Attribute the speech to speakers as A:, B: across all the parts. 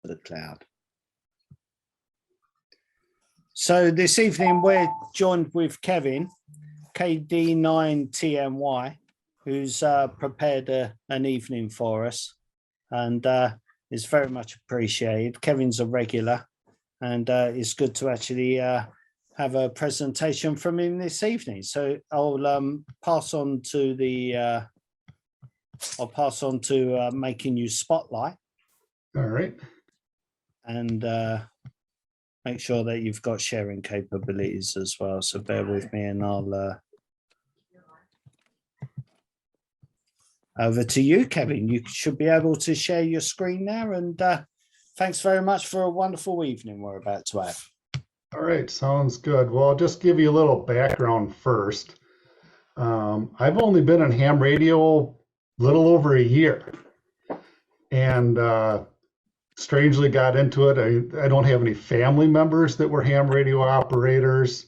A: the cloud. So this evening we're joined with Kevin KD9TMY, who's prepared an evening for us, and is very much appreciated. Kevin's a regular, and it's good to actually have a presentation from him this evening. So I'll pass on to the making you spotlight.
B: All right.
A: And make sure that you've got sharing capabilities as well. So bear with me, and I'll over to you, Kevin. You should be able to share your screen now. And thanks very much for a wonderful evening we're about to have.
B: All right, sounds good. Well, I'll just give you a little background first. I've only been on ham radio a little over a year, and strangely got into it. I don't have any family members that were ham radio operators,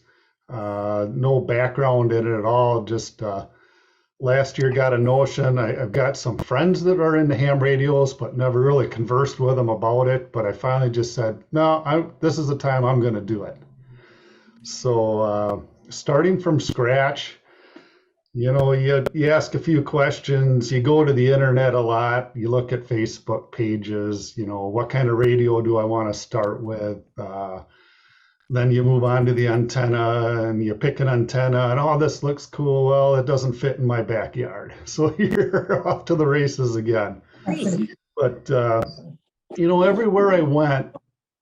B: no background in it at all. Just last year got a notion. I've got some friends that are into ham radios, but never really conversed with them about it. But I finally just said, no, this is the time I'm going to do it. So starting from scratch, you know, you ask a few questions, you go to the internet a lot, you look at Facebook pages, you know, what kind of radio do I want to start with? Then you move on to the antenna and you pick an antenna and, oh, this looks cool. Well, it doesn't fit in my backyard. So you're off to the races again. But, you know, everywhere I went,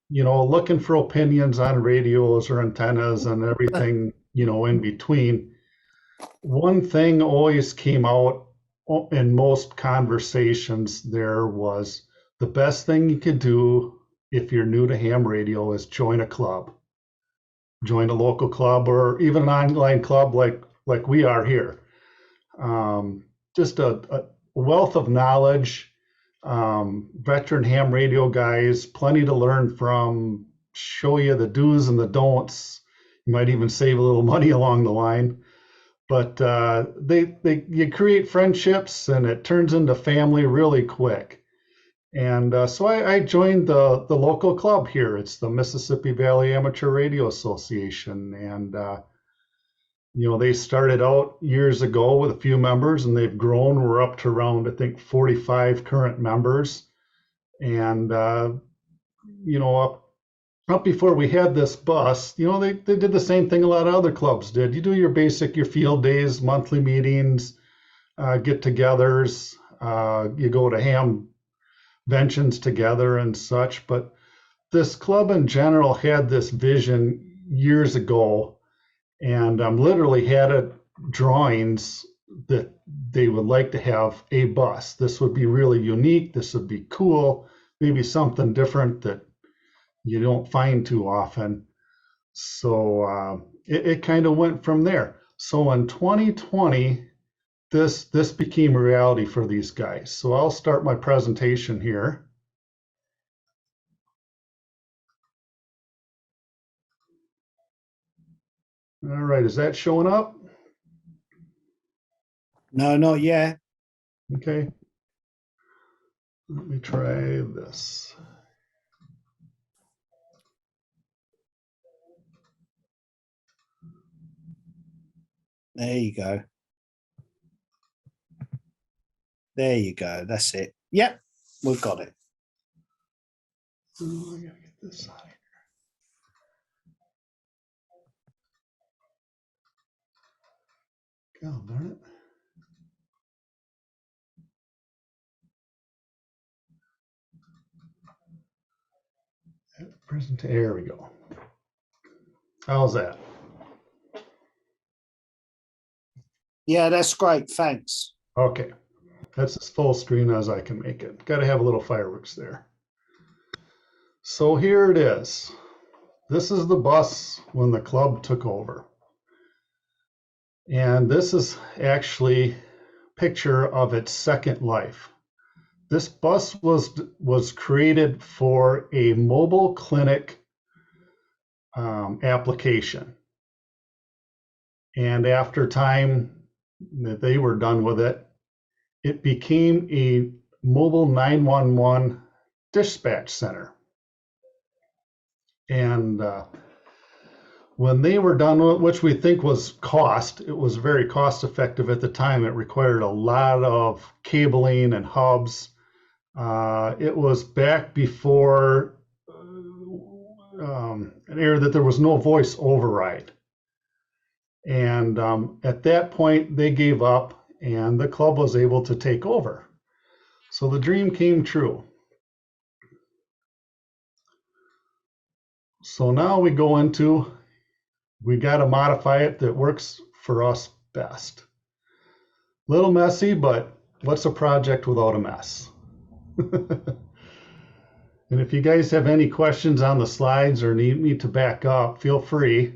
B: you know, looking for opinions on radios or antennas and everything, you know, in between. One thing always came out in most conversations there was the best thing you could do if you're new to ham radio is join a club. Join a local club or even an online club like we are here. Just a wealth of knowledge, veteran ham radio guys, plenty to learn from, show you the do's and the don'ts. You might even save a little money along the line. But you create friendships and it turns into family really quick. And so I joined the local club here. It's the Mississippi Valley Amateur Radio Association. And, you know, they started out years ago with a few members and they've grown. We're up to around, I think, 45 current members. And, you know, up before we had this bus, you know, they did the same thing a lot of other clubs did. You do your field days, monthly meetings, get-togethers, you go to ham conventions together and such. But this club in general had this vision years ago, and literally had it drawings that they would like to have a bus. This would be really unique. This would be cool, maybe something different that you don't find too often. So it kind of went from there. So in 2020, this became a reality for these guys. So I'll start my presentation here. All right, is that showing up?
A: No, not yet.
B: Okay. Let me try this.
A: There you go. There you go. That's it. Yep, we've got it.
B: Oh, I gotta get this out of here. God darn it. There we go. How's that?
A: Yeah, that's great. Thanks.
B: Okay. That's as full screen as I can make it. Got to have a little fireworks there. So here it is. This is the bus when the club took over. And this is actually a picture of its second life. This bus was created for a mobile clinic application. And after time that they were done with it, it became a mobile 911 dispatch center. And when they were done, which we think was cost, it was very cost effective at the time. It required a lot of cabling and hubs. It was back before an era that there was no voice override. And at that point, they gave up and the club was able to take over. So the dream came true. So now we go into, we got to modify it that works for us best. Little messy, but what's a project without a mess? And if you guys have any questions on the slides or need me to back up, feel free.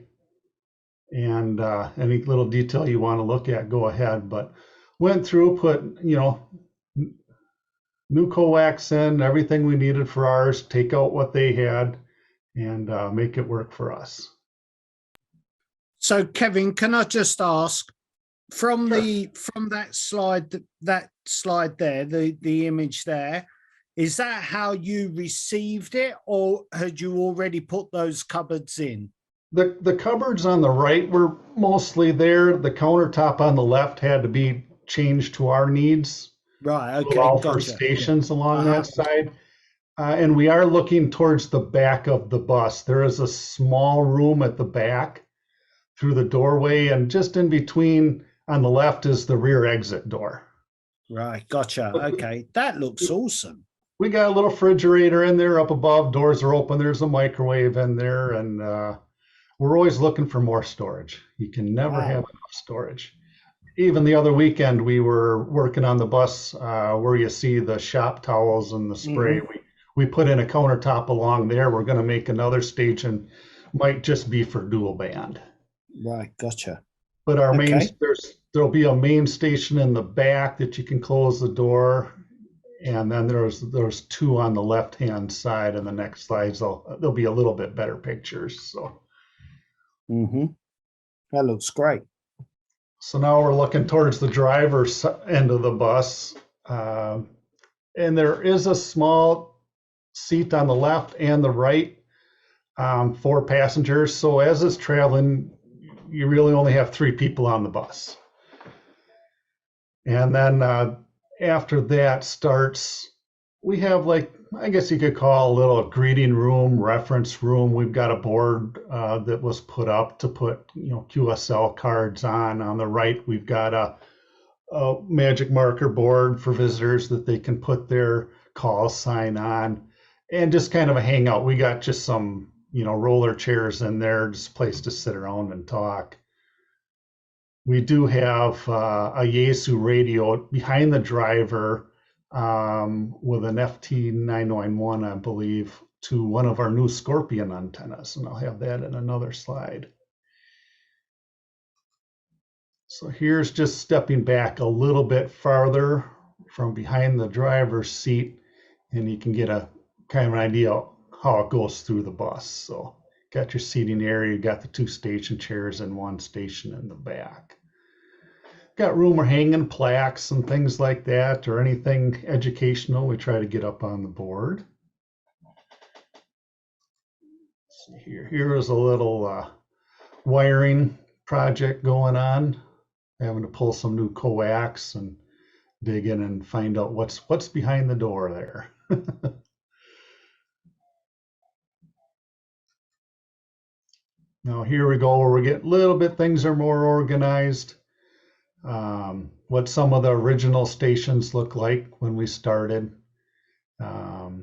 B: And any little detail you want to look at, go ahead. But went through, put, new coax in, everything we needed for ours, take out what they had, and make it work for us.
A: So, Kevin, can I just ask, from that slide there, the image there, is that how you received it, or had you already put those cupboards in?
B: The cupboards on the right were mostly there. The countertop on the left had to be changed to our needs.
A: Right.
B: To
A: Okay.
B: allow for
A: Gotcha.
B: stations along that side. And we are looking towards the back of the bus. There is a small room at the back through the doorway, and just in between on the left is the rear exit door.
A: Right. Gotcha. Okay. That looks awesome.
B: We got a little refrigerator in there up above. Doors are open. There's a microwave in there, and we're always looking for more storage. You can never have enough storage. Even the other weekend, we were working on the bus where you see the shop towels and the spray. Mm-hmm. We put in a countertop along there. We're going to make another station, might just be for dual band.
A: Right, gotcha.
B: But our main, there'll be a main station in the back that you can close the door, and then there's two on the left-hand side. In the next slides, there'll be a little bit better pictures. So,
A: that looks great.
B: So now we're looking towards the driver's end of the bus, and there is a small seat on the left and the right for passengers. So as it's traveling, you really only have 3 people on the bus. And then after that starts, we have, like, I guess you could call a little greeting room, reference room. We've got a board that was put up to put, QSL cards on. On the right, we've got a magic marker board for visitors that they can put their call sign on, and just kind of a hangout. We got just some, roller chairs in there, just a place to sit around and talk. We do have a Yaesu radio behind the driver with an FT991, I believe, to one of our new Scorpion antennas, and I'll have that in another slide. So here's just stepping back a little bit farther from behind the driver's seat, and you can get a kind of an idea how it goes through the bus. So got your seating area, you got the 2 station chairs and 1 station in the back. Got room for hanging plaques and things like that, or anything educational we try to get up on the board. Let's see here. Here is a little wiring project going on. Having to pull some new coax and dig in and find out what's behind the door there. Now here we go, where we get a little bit, things are more organized. What some of the original stations look like when we started. The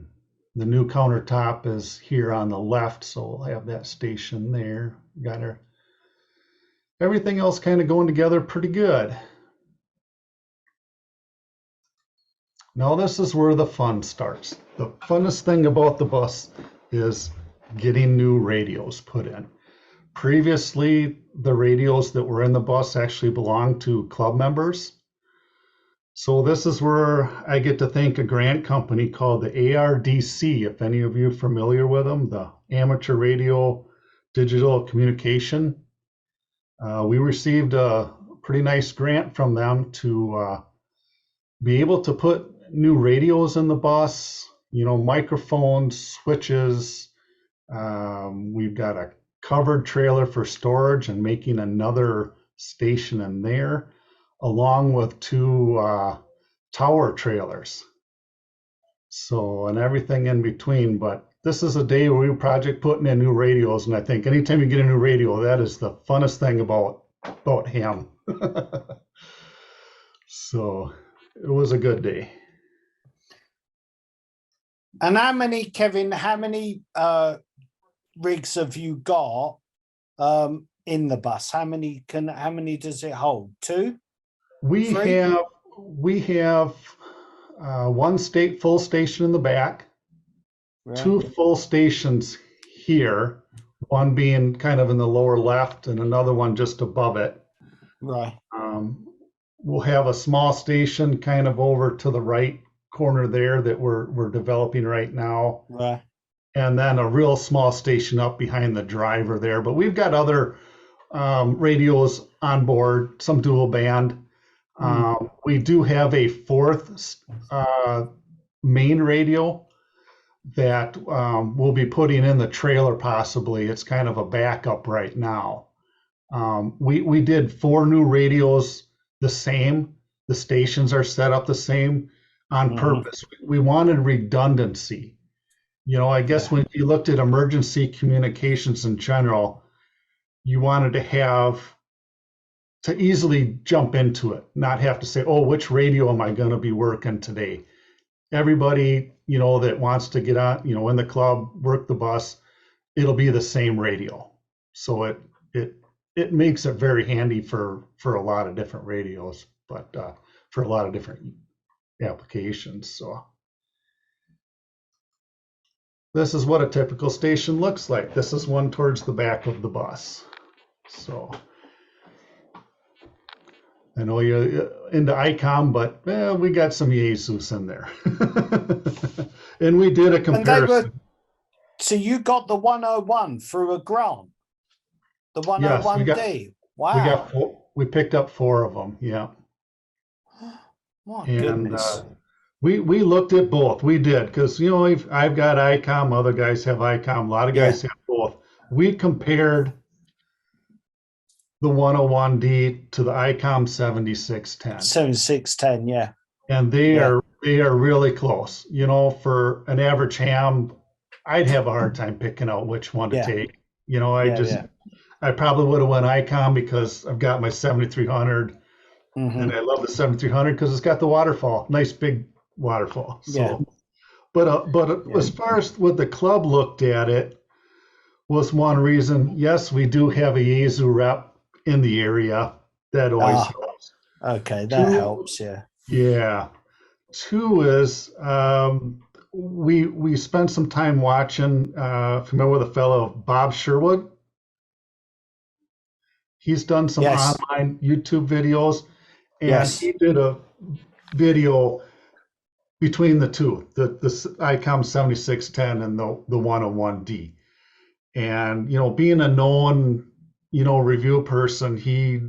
B: new countertop is here on the left, so we'll have that station there. Got our everything else kind of going together pretty good. Now this is where the fun starts. The funnest thing about the bus is getting new radios put in. Previously, the radios that were in the bus actually belonged to club members. So this is where I get to thank a grant company called the ARDC, if any of you are familiar with them, the Amateur Radio Digital Communication. We received a pretty nice grant from them to be able to put new radios in the bus, microphones, switches, We've got a covered trailer for storage and making another station in there, along with 2 tower trailers. So, and everything in between. But this is a day where we project putting in new radios, and I think anytime you get a new radio, that is the funnest thing about ham. So it was a good day.
A: And how many, Kevin, how many rigs have you got in the bus? How many does it hold? 2?
B: We
A: 3?
B: have 1 full station in the back,
A: Right.
B: 2 full stations here, one being kind of in the lower left and another one just above it.
A: Right.
B: We'll have a small station kind of over to the right corner there that we're developing right now.
A: Right.
B: And then a real small station up behind the driver there. But we've got other radios on board, some dual band. We do have a 4th main radio that we'll be putting in the trailer possibly. It's kind of a backup right now. We did 4 new radios the same. The stations are set up the same on purpose. We wanted redundancy. You know, I guess when you looked at emergency communications in general, you wanted to easily jump into it, not have to say, oh, which radio am I going to be working today? Everybody, you know, that wants to get on, you know, in the club, work the bus, it'll be the same radio. So it makes it very handy for a lot of different radios, but for a lot of different applications. So this is what a typical station looks like. This is one towards the back of the bus. So I know you're into ICOM, but we got some Jesus in there. And we did a comparison.
A: So you got the 101 through a grant? The 101D? Wow.
B: We picked up 4 of them, yeah.
A: My goodness.
B: We looked at both. We did, because, you know, I've got ICOM, other guys have ICOM, a lot of guys have both. We compared the 101D to the ICOM 7610.
A: 7610, yeah.
B: And they are really close. You know, for an average ham, I'd have a hard time picking out which one to take. You know, I probably would have went ICOM because I've got my 7300, and I love the 7300 because it's got the waterfall, nice big waterfall. So, but as far as what the club looked at it, was one reason. Yes, we do have a Yaesu rep in the area. That always helps.
A: Okay, that helps. Yeah.
B: Yeah. 2 is we spent some time watching. Familiar with a fellow, Bob Sherwood? He's done some online YouTube videos, and he did a video between the 2, the ICOM 7610 and the 101D. And, you know, being a known, you know, review person, he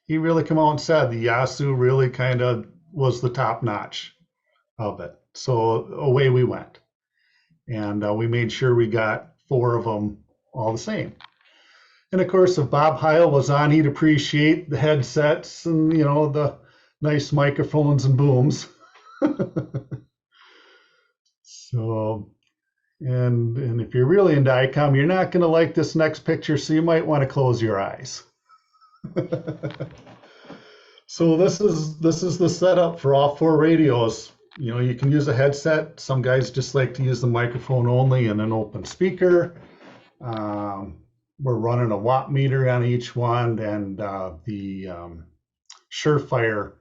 B: really come out and said the Yaesu really kind of was the top notch of it. So away we went. And we made sure we got 4 of them all the same. And of course, if Bob Heil was on, he'd appreciate the headsets and, you know, the nice microphones and booms. So, and if you're really into ICOM, you're not going to like this next picture, so you might want to close your eyes. So this is the setup for all 4 radios. You know, you can use a headset. Some guys just like to use the microphone only and an open speaker. We're running a watt meter on each one, and the Surefire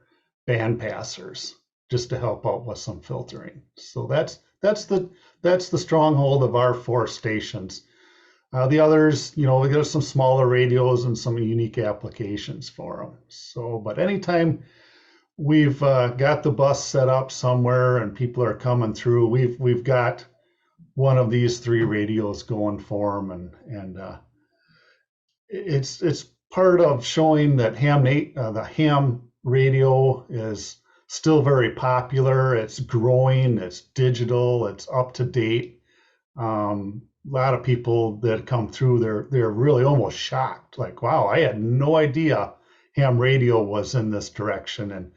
B: band passers just to help out with some filtering. So that's the stronghold of our 4 stations. The others, you know, we got some smaller radios and some unique applications for them. So, but anytime we've got the bus set up somewhere and people are coming through, we've got one of these 3 radios going for them, and it's part of showing that the ham radio is still very popular. It's growing. It's digital. It's up to date. lot of people that come through, they're really almost shocked. Like, wow, I had no idea ham radio was in this direction. And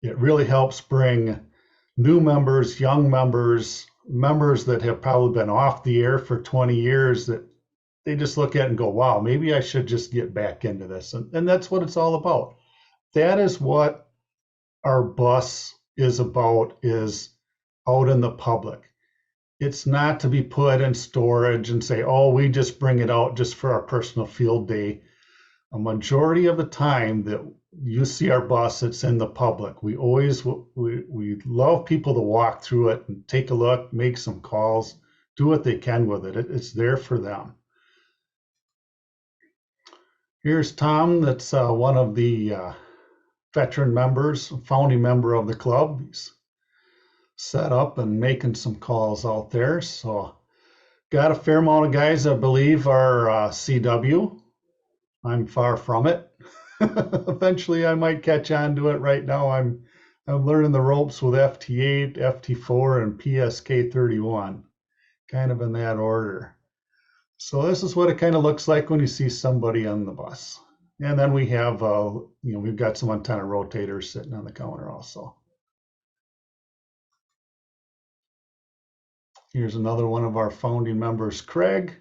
B: it really helps bring new members, young members, members that have probably been off the air for 20 years that they just look at it and go, wow, maybe I should just get back into this. And that's what it's all about. That is what our bus is about, is out in the public. It's not to be put in storage and say, oh, we just bring it out just for our personal field day. A majority of the time that you see our bus, it's in the public. We love people to walk through it and take a look, make some calls, do what they can with it. It's there for them. Here's Tom, that's one of the veteran members, founding member of the club. He's set up and making some calls out there. So got a fair amount of guys I believe are CW. I'm far from it. Eventually I might catch on to it. Right now I'm learning the ropes with FT8, FT4, and PSK31, kind of in that order. So this is what it kind of looks like when you see somebody on the bus. And then we have, we've got some antenna rotators sitting on the counter also. Here's another one of our founding members, Craig.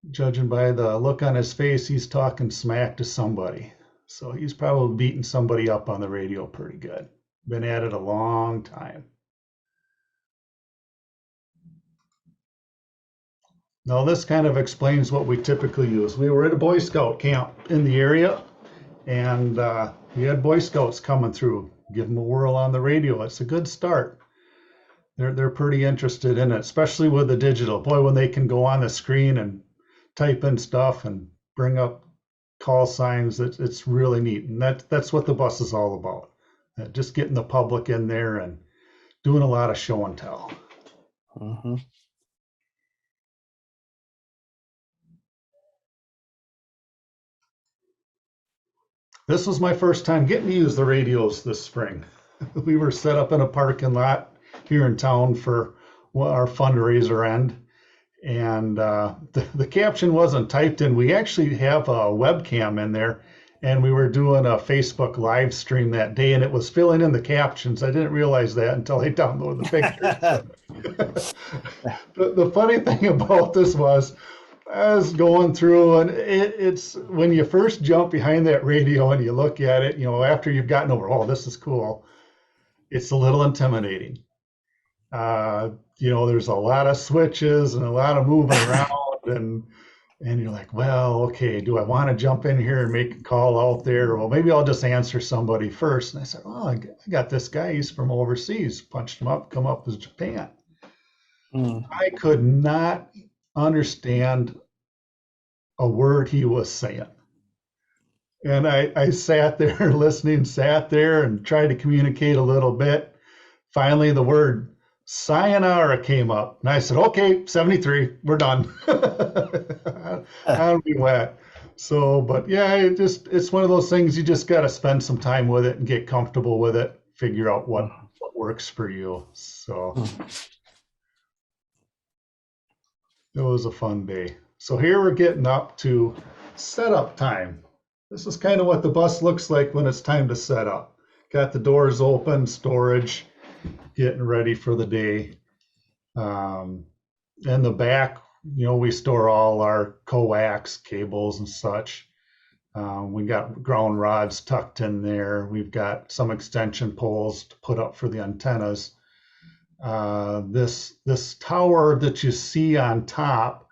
B: Judging by the look on his face, he's talking smack to somebody. So he's probably beating somebody up on the radio pretty good. Been at it a long time. Now this kind of explains what we typically use. We were at a Boy Scout camp in the area, and we had Boy Scouts coming through. Give them a whirl on the radio. It's a good start. They're pretty interested in it, especially with the digital. Boy, when they can go on the screen and type in stuff and bring up call signs, it's really neat. And that's what the bus is all about. Just getting the public in there and doing a lot of show and tell.
A: Mm-hmm.
B: This was my first time getting to use the radios this spring. We were set up in a parking lot here in town for our fundraiser end. And the caption wasn't typed in. We actually have a webcam in there, and we were doing a Facebook live stream that day, and it was filling in the captions. I didn't realize that until I downloaded the pictures. The funny thing about this was, I was going through, and it's when you first jump behind that radio and you look at it, after you've gotten over, oh, this is cool, it's a little intimidating. There's a lot of switches and a lot of moving around, and you're like, well, okay, do I want to jump in here and make a call out there? Well, maybe I'll just answer somebody first. And I said, oh, I got this guy. He's from overseas. Punched him up, come up as Japan. I could not understand a word he was saying. And I sat there listening, and tried to communicate a little bit. Finally, the word sayonara came up, and I said, okay, 73, we're done. And we went. So, but yeah, it's one of those things, you just got to spend some time with it and get comfortable with it, figure out what works for you. So it was a fun day. So here we're getting up to setup time. This is kind of what the bus looks like when it's time to set up. Got the doors open, storage, getting ready for the day. In the back, we store all our coax cables and such. We got ground rods tucked in there. We've got some extension poles to put up for the antennas. This tower that you see on top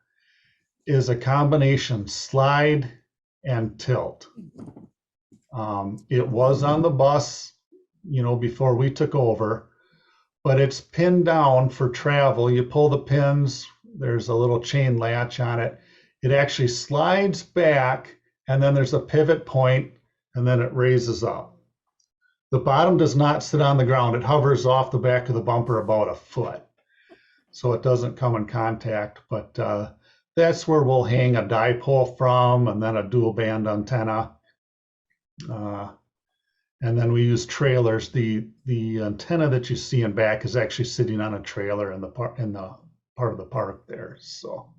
B: is a combination slide and tilt. It was on the bus, before we took over, but it's pinned down for travel. You pull the pins, there's a little chain latch on it. It actually slides back, and then there's a pivot point, and then it raises up. The bottom does not sit on the ground. It hovers off the back of the bumper about a foot, so it doesn't come in contact, but that's where we'll hang a dipole from, and then a dual band antenna. And then we use trailers. The antenna that you see in back is actually sitting on a trailer in the part of the park there. So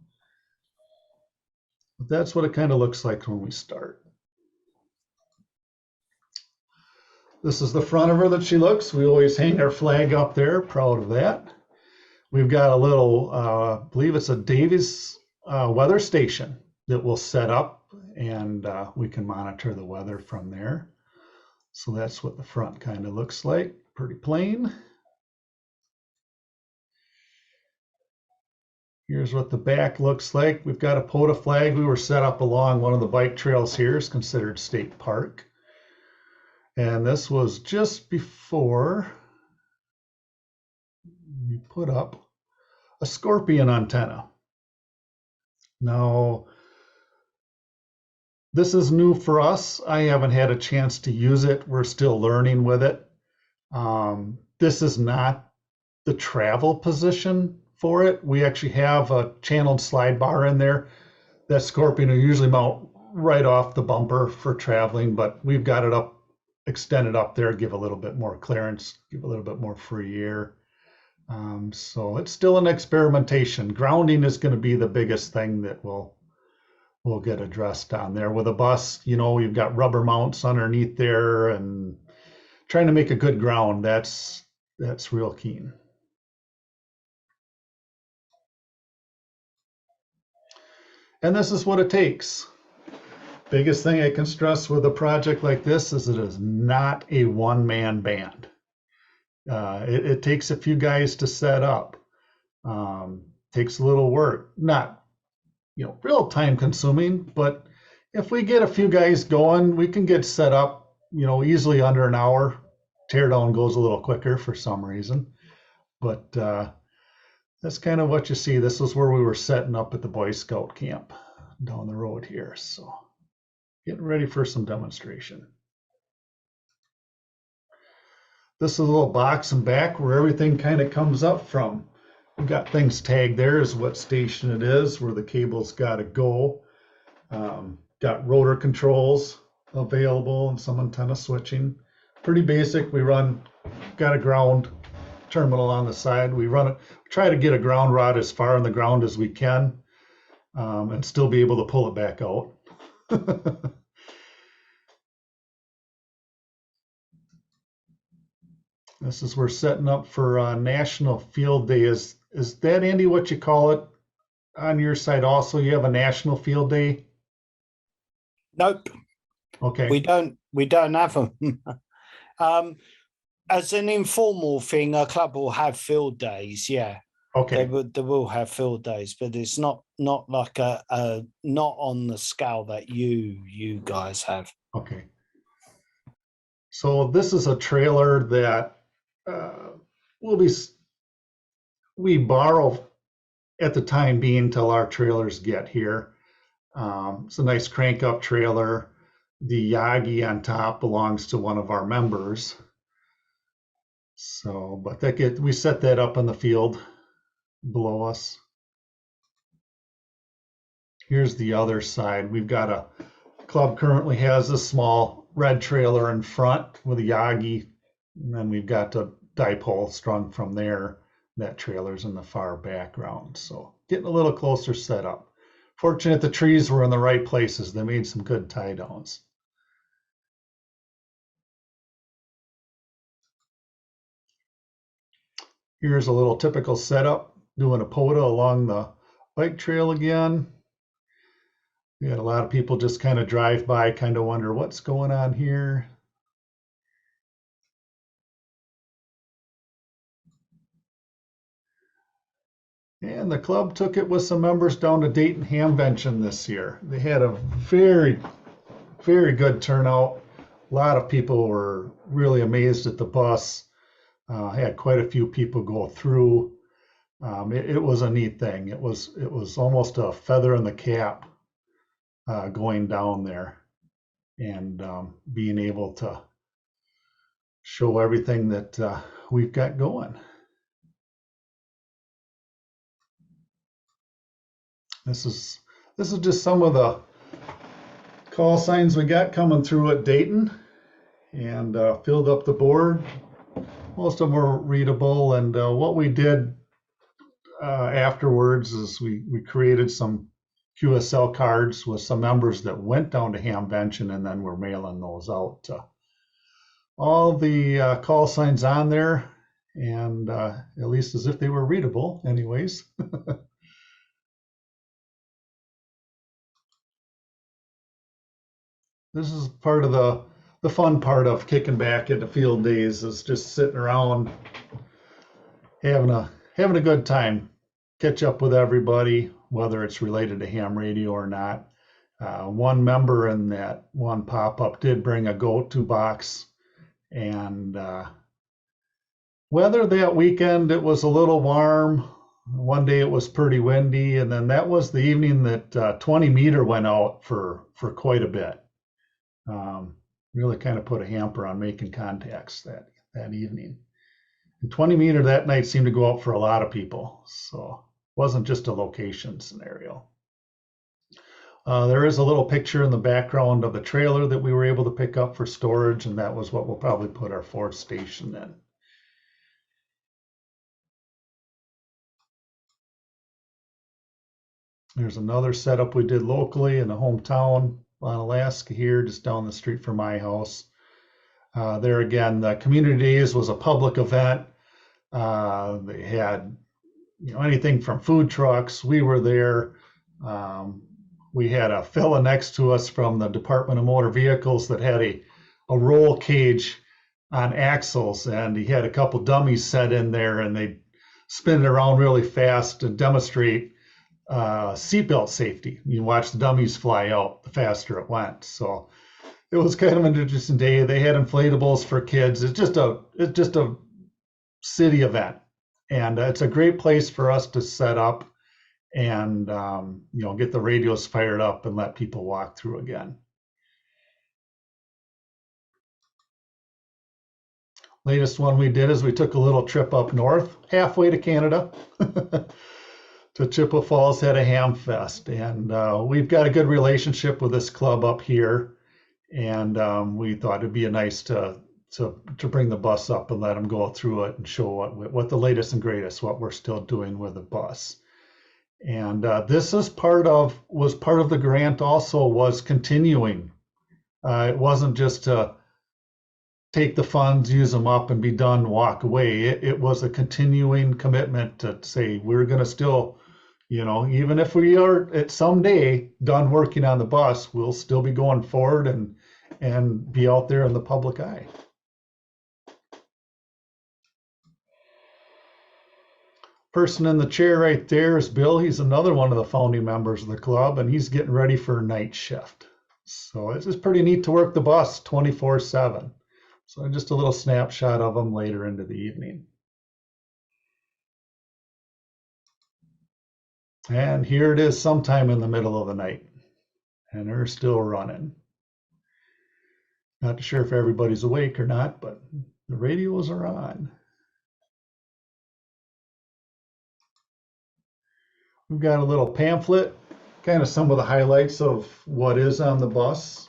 B: that's what it kind of looks like when we start. This is the front of her that she looks. We always hang our flag up there, proud of that. We've got a little, I believe it's a Davies weather station that we'll set up, and we can monitor the weather from there. So that's what the front kind of looks like, pretty plain. Here's what the back looks like. We've got a POTA flag. We were set up along one of the bike trails here. It's considered state park. And this was just before we put up a scorpion antenna. Now, this is new for us. I haven't had a chance to use it. We're still learning with it. This is not the travel position for it. We actually have a channeled slide bar in there. That scorpion will usually mount right off the bumper for traveling, but we've got it up, extended up there, give a little bit more clearance, give a little bit more free air. So it's still an experimentation. Grounding is going to be the biggest thing that we'll get addressed on there. With a bus, you know, you've got rubber mounts underneath there, and trying to make a good ground, that's real keen. And this is what it takes. Biggest thing I can stress with a project like this is it is not a one-man band. It takes a few guys to set up. Takes a little work. Not, you know, real time consuming, but if we get a few guys going, we can get set up, you know, easily under an hour. Teardown goes a little quicker for some reason, but that's kind of what you see. This is where we were setting up at the Boy Scout camp down the road here. So getting ready for some demonstration. This is a little box in back where everything kind of comes up from. We've got things tagged there is what station it is, where the cable's got to go. Got rotor controls available and some antenna switching. Pretty basic. We got a ground terminal on the side. We try to get a ground rod as far in the ground as we can, and still be able to pull it back out. This is we're setting up for National Field Day. Is that, Andy, what you call it on your side also? You have a National Field Day?
A: Nope.
B: Okay.
A: We don't have them. As an informal thing, a club will have field days. Yeah.
B: Okay.
A: They will have field days, but it's not like a not on the scale that you guys have.
B: Okay. So this is a trailer that we borrow at the time being till our trailers get here. It's a nice crank up trailer. The Yagi on top belongs to one of our members. So, but we set that up in the field below us. Here's the other side. We've got a club currently has a small red trailer in front with a Yagi, and then we've got a dipole strung from there. That trailer's in the far background. So getting a little closer set up. Fortunate the trees were in the right places. They made some good tie downs. Here's a little typical setup, doing a POTA along the bike trail again. We had a lot of people just kind of drive by, kind of wonder what's going on here. And the club took it with some members down to Dayton Hamvention this year. They had a very, very good turnout. A lot of people were really amazed at the bus. Had quite a few people go through. It was a neat thing. It was almost a feather in the cap going down there and being able to show everything that we've got going. This is just some of the call signs we got coming through at Dayton, and filled up the board. Most of them were readable, and what we did afterwards is we created some QSL cards with some members that went down to Hamvention, and then we're mailing those out to all the call signs on there, and at least as if they were readable anyways. This is part of the fun part of kicking back into field days, is just sitting around having a good time, catch up with everybody, whether it's related to ham radio or not. One member in that one pop-up did bring a go-to box, and weather that weekend, it was a little warm. One day it was pretty windy, and then that was the evening that 20 meter went out for quite a bit. Really kind of put a hamper on making contacts that evening. And 20 meter that night seemed to go out for a lot of people, so it wasn't just a location scenario. There is a little picture in the background of the trailer that we were able to pick up for storage, and that was what we'll probably put our fourth station in. There's another setup we did locally in the hometown on Alaska here, just down the street from my house. There again, the Community Days was a public event. They had anything from food trucks. We were there. We had a fella next to us from the Department of Motor Vehicles that had a roll cage on axles, and he had a couple dummies set in there, and they spin it around really fast to demonstrate seatbelt safety. You watch the dummies fly out, the faster it went. So it was kind of an interesting day. They had inflatables for kids. It's just a city event, and it's a great place for us to set up and get the radios fired up and let people walk through again. Latest one we did is we took a little trip up north, halfway to Canada, to Chippewa Falls, had a ham fest, and we've got a good relationship with this club up here, and we thought it'd be a nice to bring the bus up and let them go through it and show what the latest and greatest, what we're still doing with the bus. And this is was part of the grant also, was continuing. It wasn't just to take the funds, use them up and be done, walk away. It was a continuing commitment to say, we're going to still, even if we are at someday done working on the bus, we'll still be going forward and be out there in the public eye. Person in the chair right there is Bill. He's another one of the founding members of the club, and he's getting ready for night shift. So it's just pretty neat to work the bus 24/7. So just a little snapshot of him later into the evening. And here it is sometime in the middle of the night, and they're still running. Not sure if everybody's awake or not, but the radios are on. We've got a little pamphlet, kind of some of the highlights of what is on the bus.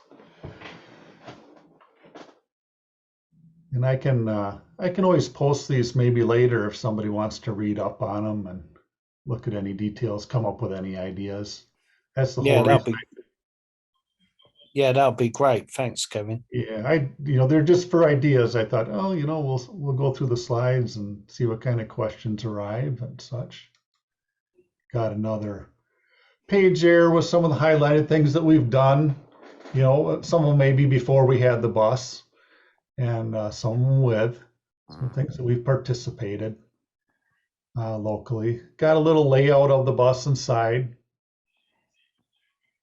B: And I can always post these maybe later if somebody wants to read up on them and look at any details, come up with any ideas. That's the whole reason.
A: That'll be great. Thanks, Kevin.
B: Yeah, they're just for ideas. I thought, we'll go through the slides and see what kind of questions arrive and such. Got another page there with some of the highlighted things that we've done. Some of them maybe before we had the bus, and some of them with some things that we've participated locally. Got a little layout of the bus inside,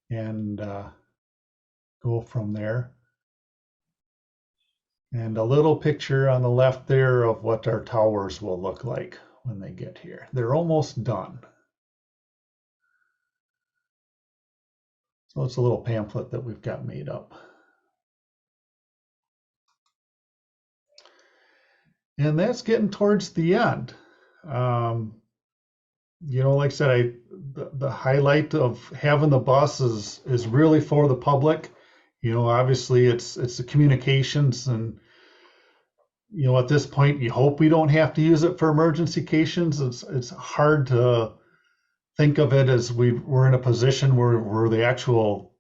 B: and go from there. And a little picture on the left there of what our towers will look like when they get here. They're almost done. So it's a little pamphlet that we've got made up. And that's getting towards the end. Like I said, the highlight of having the bus is really for the public. Obviously it's the communications and at this point, you hope we don't have to use it for emergency occasions. It's hard to think of it as we're in a position where we're the actual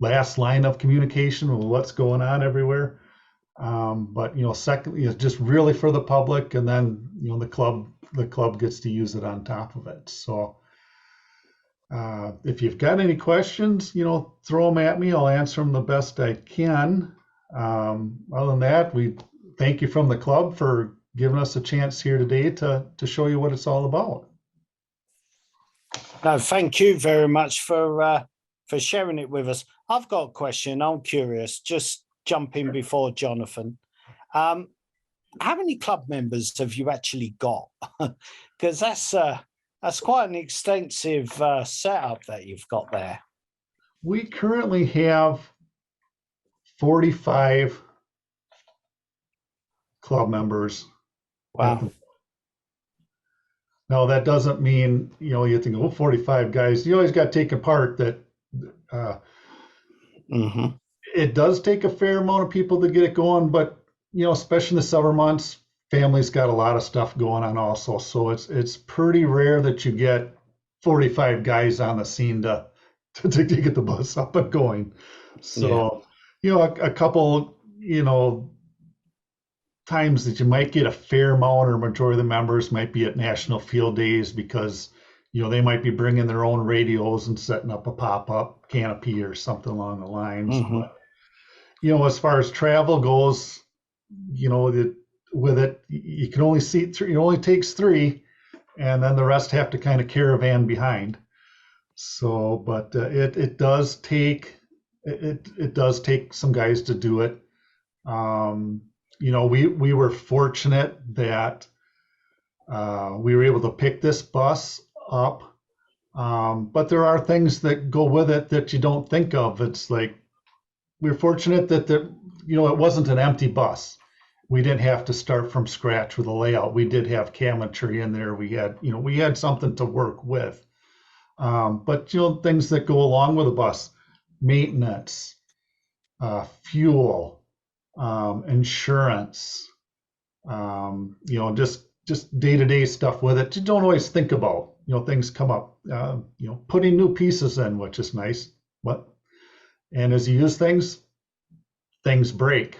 B: last line of communication with what's going on everywhere. But secondly, it's just really for the public, and then the club gets to use it on top of it. So if you've got any questions, throw them at me. I'll answer them the best I can. Other than that, we thank you from the club for giving us a chance here today to show you what it's all about.
A: No, thank you very much for sharing it with us. I've got a question. I'm curious. Just jump in before Jonathan. How many club members have you actually got? Because that's quite an extensive setup that you've got there.
B: We currently have 45 club members.
A: Wow.
B: Now, that doesn't mean, you think, 45 guys. You always got to take apart that it does take a fair amount of people to get it going, but, especially in the summer months, families got a lot of stuff going on also. So it's pretty rare that you get 45 guys on the scene to get the bus up and going. So, a couple, times that you might get a fair amount or majority of the members might be at national field days because, they might be bringing their own radios and setting up a pop-up canopy or something along the lines. But, as far as travel goes, with it, you can only seat three, it only takes 3, and then the rest have to kind of caravan behind. So, but it does take some guys to do it. We were fortunate that we were able to pick this bus up, but there are things that go with it that you don't think of. It's like we're fortunate that it wasn't an empty bus. We didn't have to start from scratch with a layout. We did have cabinetry in there. We had something to work with. But things that go along with a bus, maintenance, fuel, insurance, just day-to-day stuff with it. You don't always think about, things come up, putting new pieces in, which is nice. And as you use things break.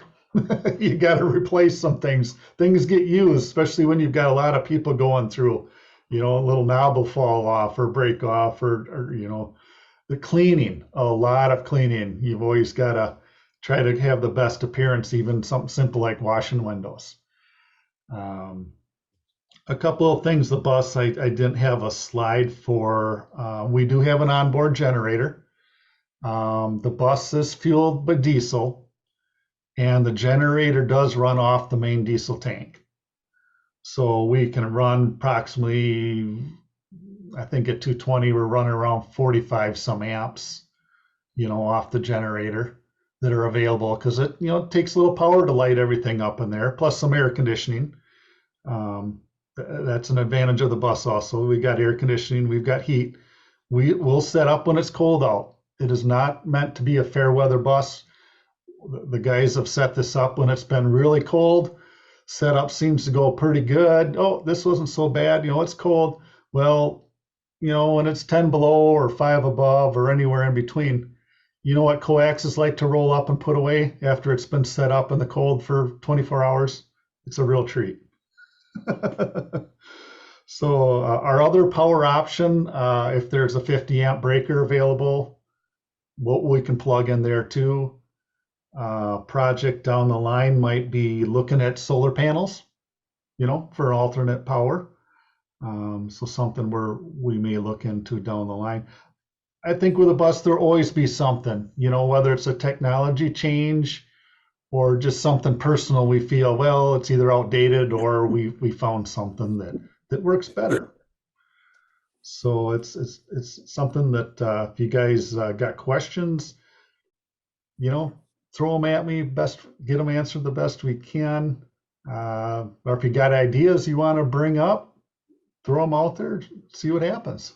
B: You got to replace some things. Things get used, especially when you've got a lot of people going through, a little knob will fall off or break off or the cleaning, a lot of cleaning. You've always got to try to have the best appearance, even something simple like washing windows. A couple of things, the bus, I didn't have a slide for. We do have an onboard generator. The bus is fueled by diesel, and the generator does run off the main diesel tank. So we can run approximately, I think at 220, we're running around 45 some amps, off the generator that are available because it takes a little power to light everything up in there, plus some air conditioning. That's an advantage of the bus also. We got air conditioning, we've got heat. We'll set up when it's cold out. It is not meant to be a fair weather bus. The guys have set this up when it's been really cold. Setup seems to go pretty good. Oh, this wasn't so bad. It's cold. Well, when it's 10 below or 5 above or anywhere in between, what coaxes like to roll up and put away after it's been set up in the cold for 24 hours? It's a real treat. So our other power option, if there's a 50 amp breaker available, what we can plug in there too. Project down the line might be looking at solar panels, for alternate power. So something we may look into down the line. I think with a bus, there'll always be something, whether it's a technology change or just something personal. We feel, well, it's either outdated or we found something that works better. So it's something that if you guys got questions, throw them at me, get them answered the best we can. Or if you got ideas you want to bring up, throw them out there, see what happens.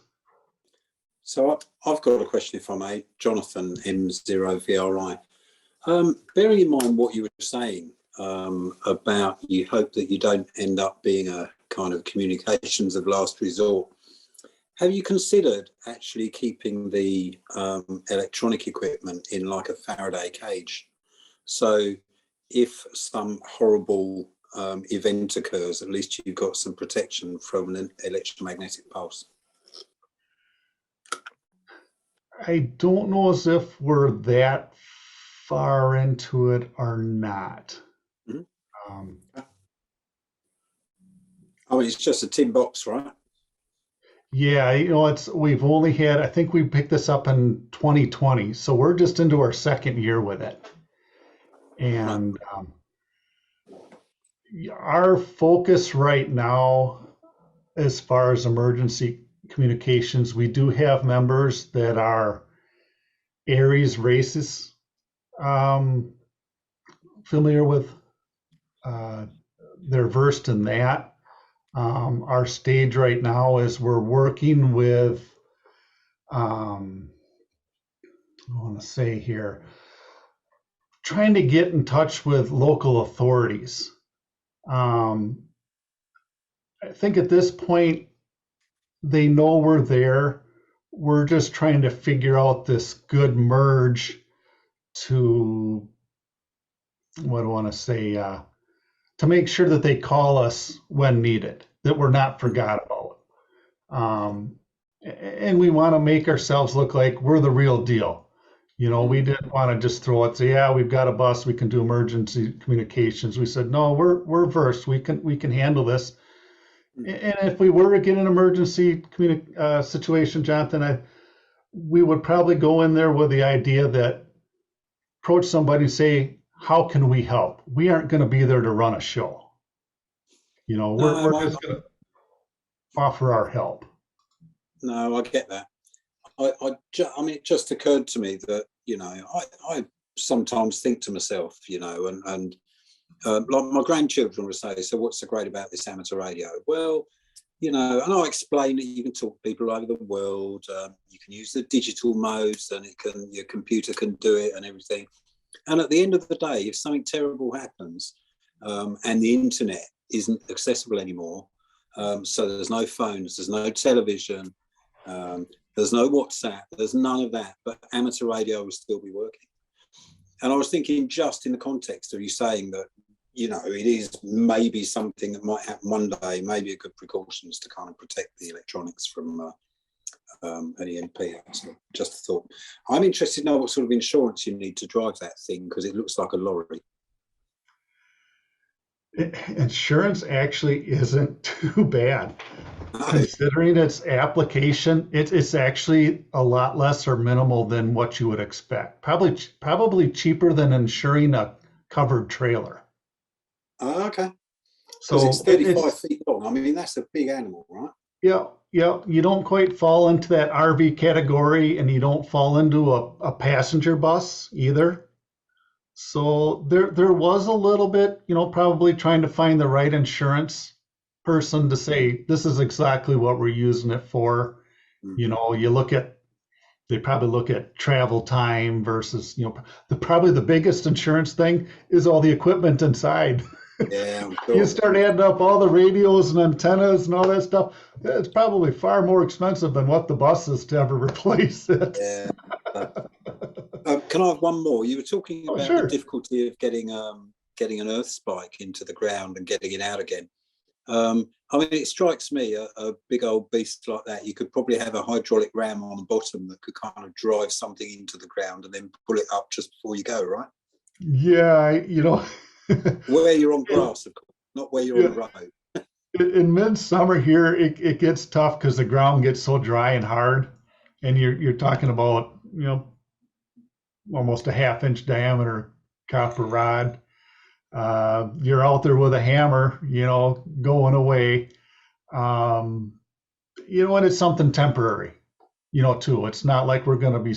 C: So I've got a question, if I may. Jonathan M0VRI. Bearing in mind what you were saying about you hope that you don't end up being a kind of communications of last resort. Have you considered actually keeping the electronic equipment in like a Faraday cage? So if some horrible event occurs, at least you've got some protection from an electromagnetic pulse.
B: I don't know as if we're that far into it or not.
C: Mm-hmm. I mean, it's just a tin box, right?
B: Yeah, we've only had, I think we picked this up in 2020, so we're just into our second year with it. And our focus right now, as far as emergency communications, we do have members that are Aries races familiar with. They're versed in that. Our stage right now is we're working with, I want to say here, trying to get in touch with local authorities. I think at this point, they know we're there. We're just trying to figure out this good merge to, what do I want to say, to make sure that they call us when needed, that we're not forgot about. And we want to make ourselves look like we're the real deal. We didn't want to just throw it, say, yeah, we've got a bus, we can do emergency communications. We said, no, we're versed, we can handle this. And if we were to get an emergency situation, Jonathan, we would probably go in there with the idea that approach somebody and say, how can we help? We aren't going to be there to run a show. We're just going to offer our help.
C: No, I get that. I mean, it just occurred to me that, I sometimes think to myself, and like my grandchildren will say, so what's so great about this amateur radio? Well, and I'll explain that you can talk to people all over the world. You can use the digital modes and your computer can do it and everything. And at the end of the day, if something terrible happens and the internet isn't accessible anymore, so there's no phones, there's no television, there's no WhatsApp, there's none of that, but amateur radio will still be working. And I was thinking, just in the context of you saying that, it is maybe something that might happen one day, maybe a good precautions to kind of protect the electronics from an EMP. So just a thought. I'm interested to know what sort of insurance you need to drive that thing, because it looks like a lorry.
B: Insurance actually isn't too bad. Considering its application, it's actually a lot less or minimal than what you would expect. Probably cheaper than insuring a covered trailer.
C: Oh, okay.
B: So
C: it's 35 feet long. I mean, that's a big animal, right?
B: Yeah. You don't quite fall into that RV category, and you don't fall into a passenger bus either. So there was a little bit, probably trying to find the right insurance person to say, this is exactly what we're using it for. Mm-hmm. They probably look at travel time versus, probably the biggest insurance thing is all the equipment inside.
C: Yeah, sure.
B: You start adding up all the radios and antennas and all that stuff, it's probably far more expensive than what the bus is to ever replace it.
C: Yeah. Can I have one more? You were talking about
B: sure.
C: The difficulty of getting an earth spike into the ground and getting it out again. I mean, it strikes me a big old beast like that, you could probably have a hydraulic ram on the bottom that could kind of drive something into the ground and then pull it up just before you go, right?
B: Yeah,
C: where you're on grass, of course, not where you're on the road.
B: In midsummer here, it gets tough because the ground gets so dry and hard, and you're talking about almost a 1/2-inch diameter copper rod. You're out there with a hammer, going away. And it's something temporary, too. It's not like we're going to be,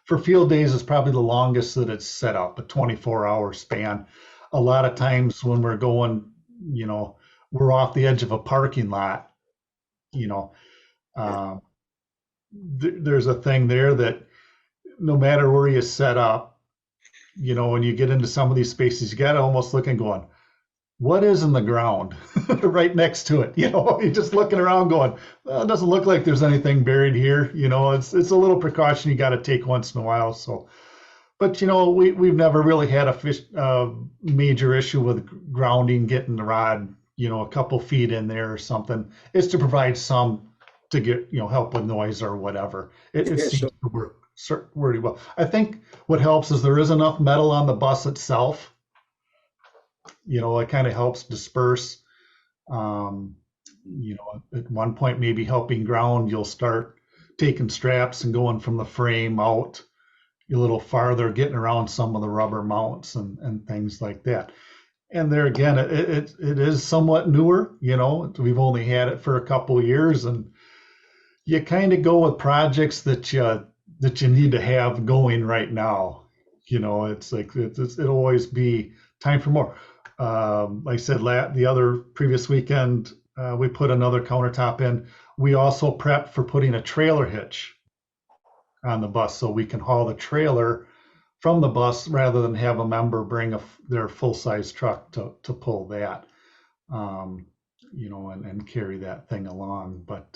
B: for field days, it's probably the longest that it's set up, a 24-hour span. A lot of times when we're going, we're off the edge of a parking lot, there's a thing there that no matter where you set up, you know, when you get into some of these spaces, you got to almost look and going, what is in the ground right next to it? You know, you're just looking around going, well, it doesn't look like there's anything buried here. You know, it's a little precaution you got to take once in a while. So, but you know, we've never really had a major issue with grounding, getting the rod, you know, a couple feet in there or something. It's to provide some to get, you know, help with noise or whatever. It
C: Yeah,
B: seems
C: sure.
B: to work really well. I think what helps is there is enough metal on the bus itself. You know, it kind of helps disperse. You know, at one point, maybe helping ground, you'll start taking straps and going from the frame out a little farther, getting around some of the rubber mounts and things like that. And there again, it is somewhat newer. You know, we've only had it for a couple of years, and you kind of go with projects that you need to have going right now. You know, it's like it'll always be time for more. Like I said, the other previous weekend, we put another countertop in. We also prepped for putting a trailer hitch on the bus so we can haul the trailer from the bus rather than have a member bring their full-size truck to pull that, you know, and carry that thing along. But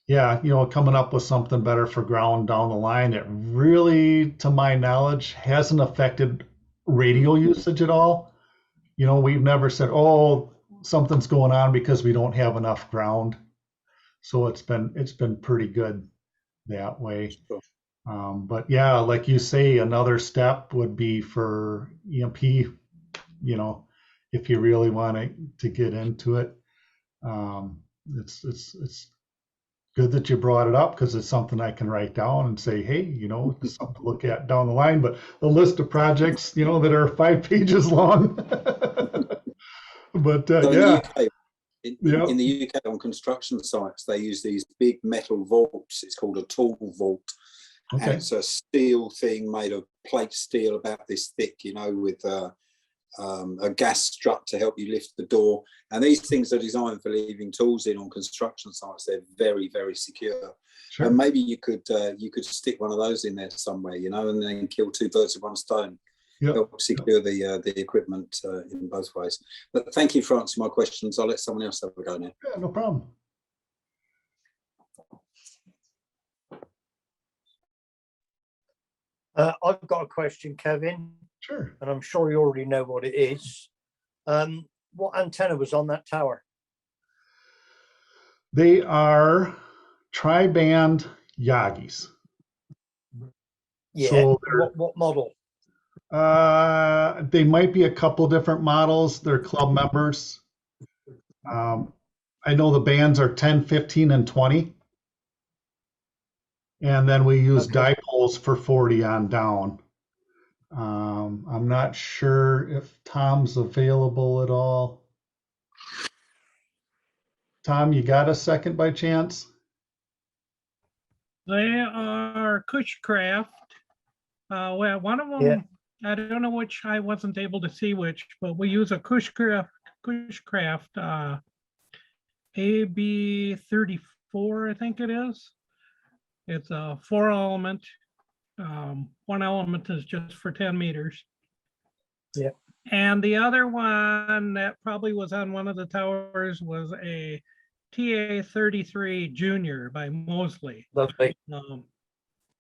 B: yeah, you know, coming up with something better for ground down the line, it really, to my knowledge, hasn't affected radio usage at all. You know, we've never said, oh, something's going on because we don't have enough ground. So it's been pretty good that way.
C: Sure.
B: But yeah, like you say, another step would be for EMP, you know, if you really want to get into it. It's good that you brought it up because it's something I can write down and say, hey, you know, it's something to look at down the line. But the list of projects, you know, that are 5 pages long. But
C: So
B: yeah.
C: in the UK on construction sites, they use these big metal vaults. It's called a tall vault.
B: Okay.
C: And it's a steel thing made of plate steel about this thick, you know, with a gas strut to help you lift the door. And these things are designed for leaving tools in on construction sites. They're very, very secure.
B: Sure.
C: And maybe you could stick one of those in there somewhere, you know, and then kill 2 birds with 1 stone.
B: Yep.
C: Help secure the equipment in both ways. But thank you for answering my questions. I'll let someone else have a go now.
B: Yeah, no problem.
D: I've got a question, Kevin.
B: Sure.
D: And I'm sure you already know what it is. What antenna was on that tower?
B: They are tri-band Yagis.
D: Yeah.
B: So
D: what model?
B: they might be a couple different models. They're club members. I know the bands are 10, 15, and 20. And then we use dipoles for 40 on down. I'm not sure if Tom's available at all. Tom, you got a second by chance?
E: They are Cushcraft. Well, one of them, I don't know which, I wasn't able to see which, but we use a Cushcraft AB34, I think it is. It's a 4-element. One element is just for 10 meters.
D: Yeah.
E: And the other one that probably was on one of the towers was a TA33 Junior by Mosley.
D: Lovely.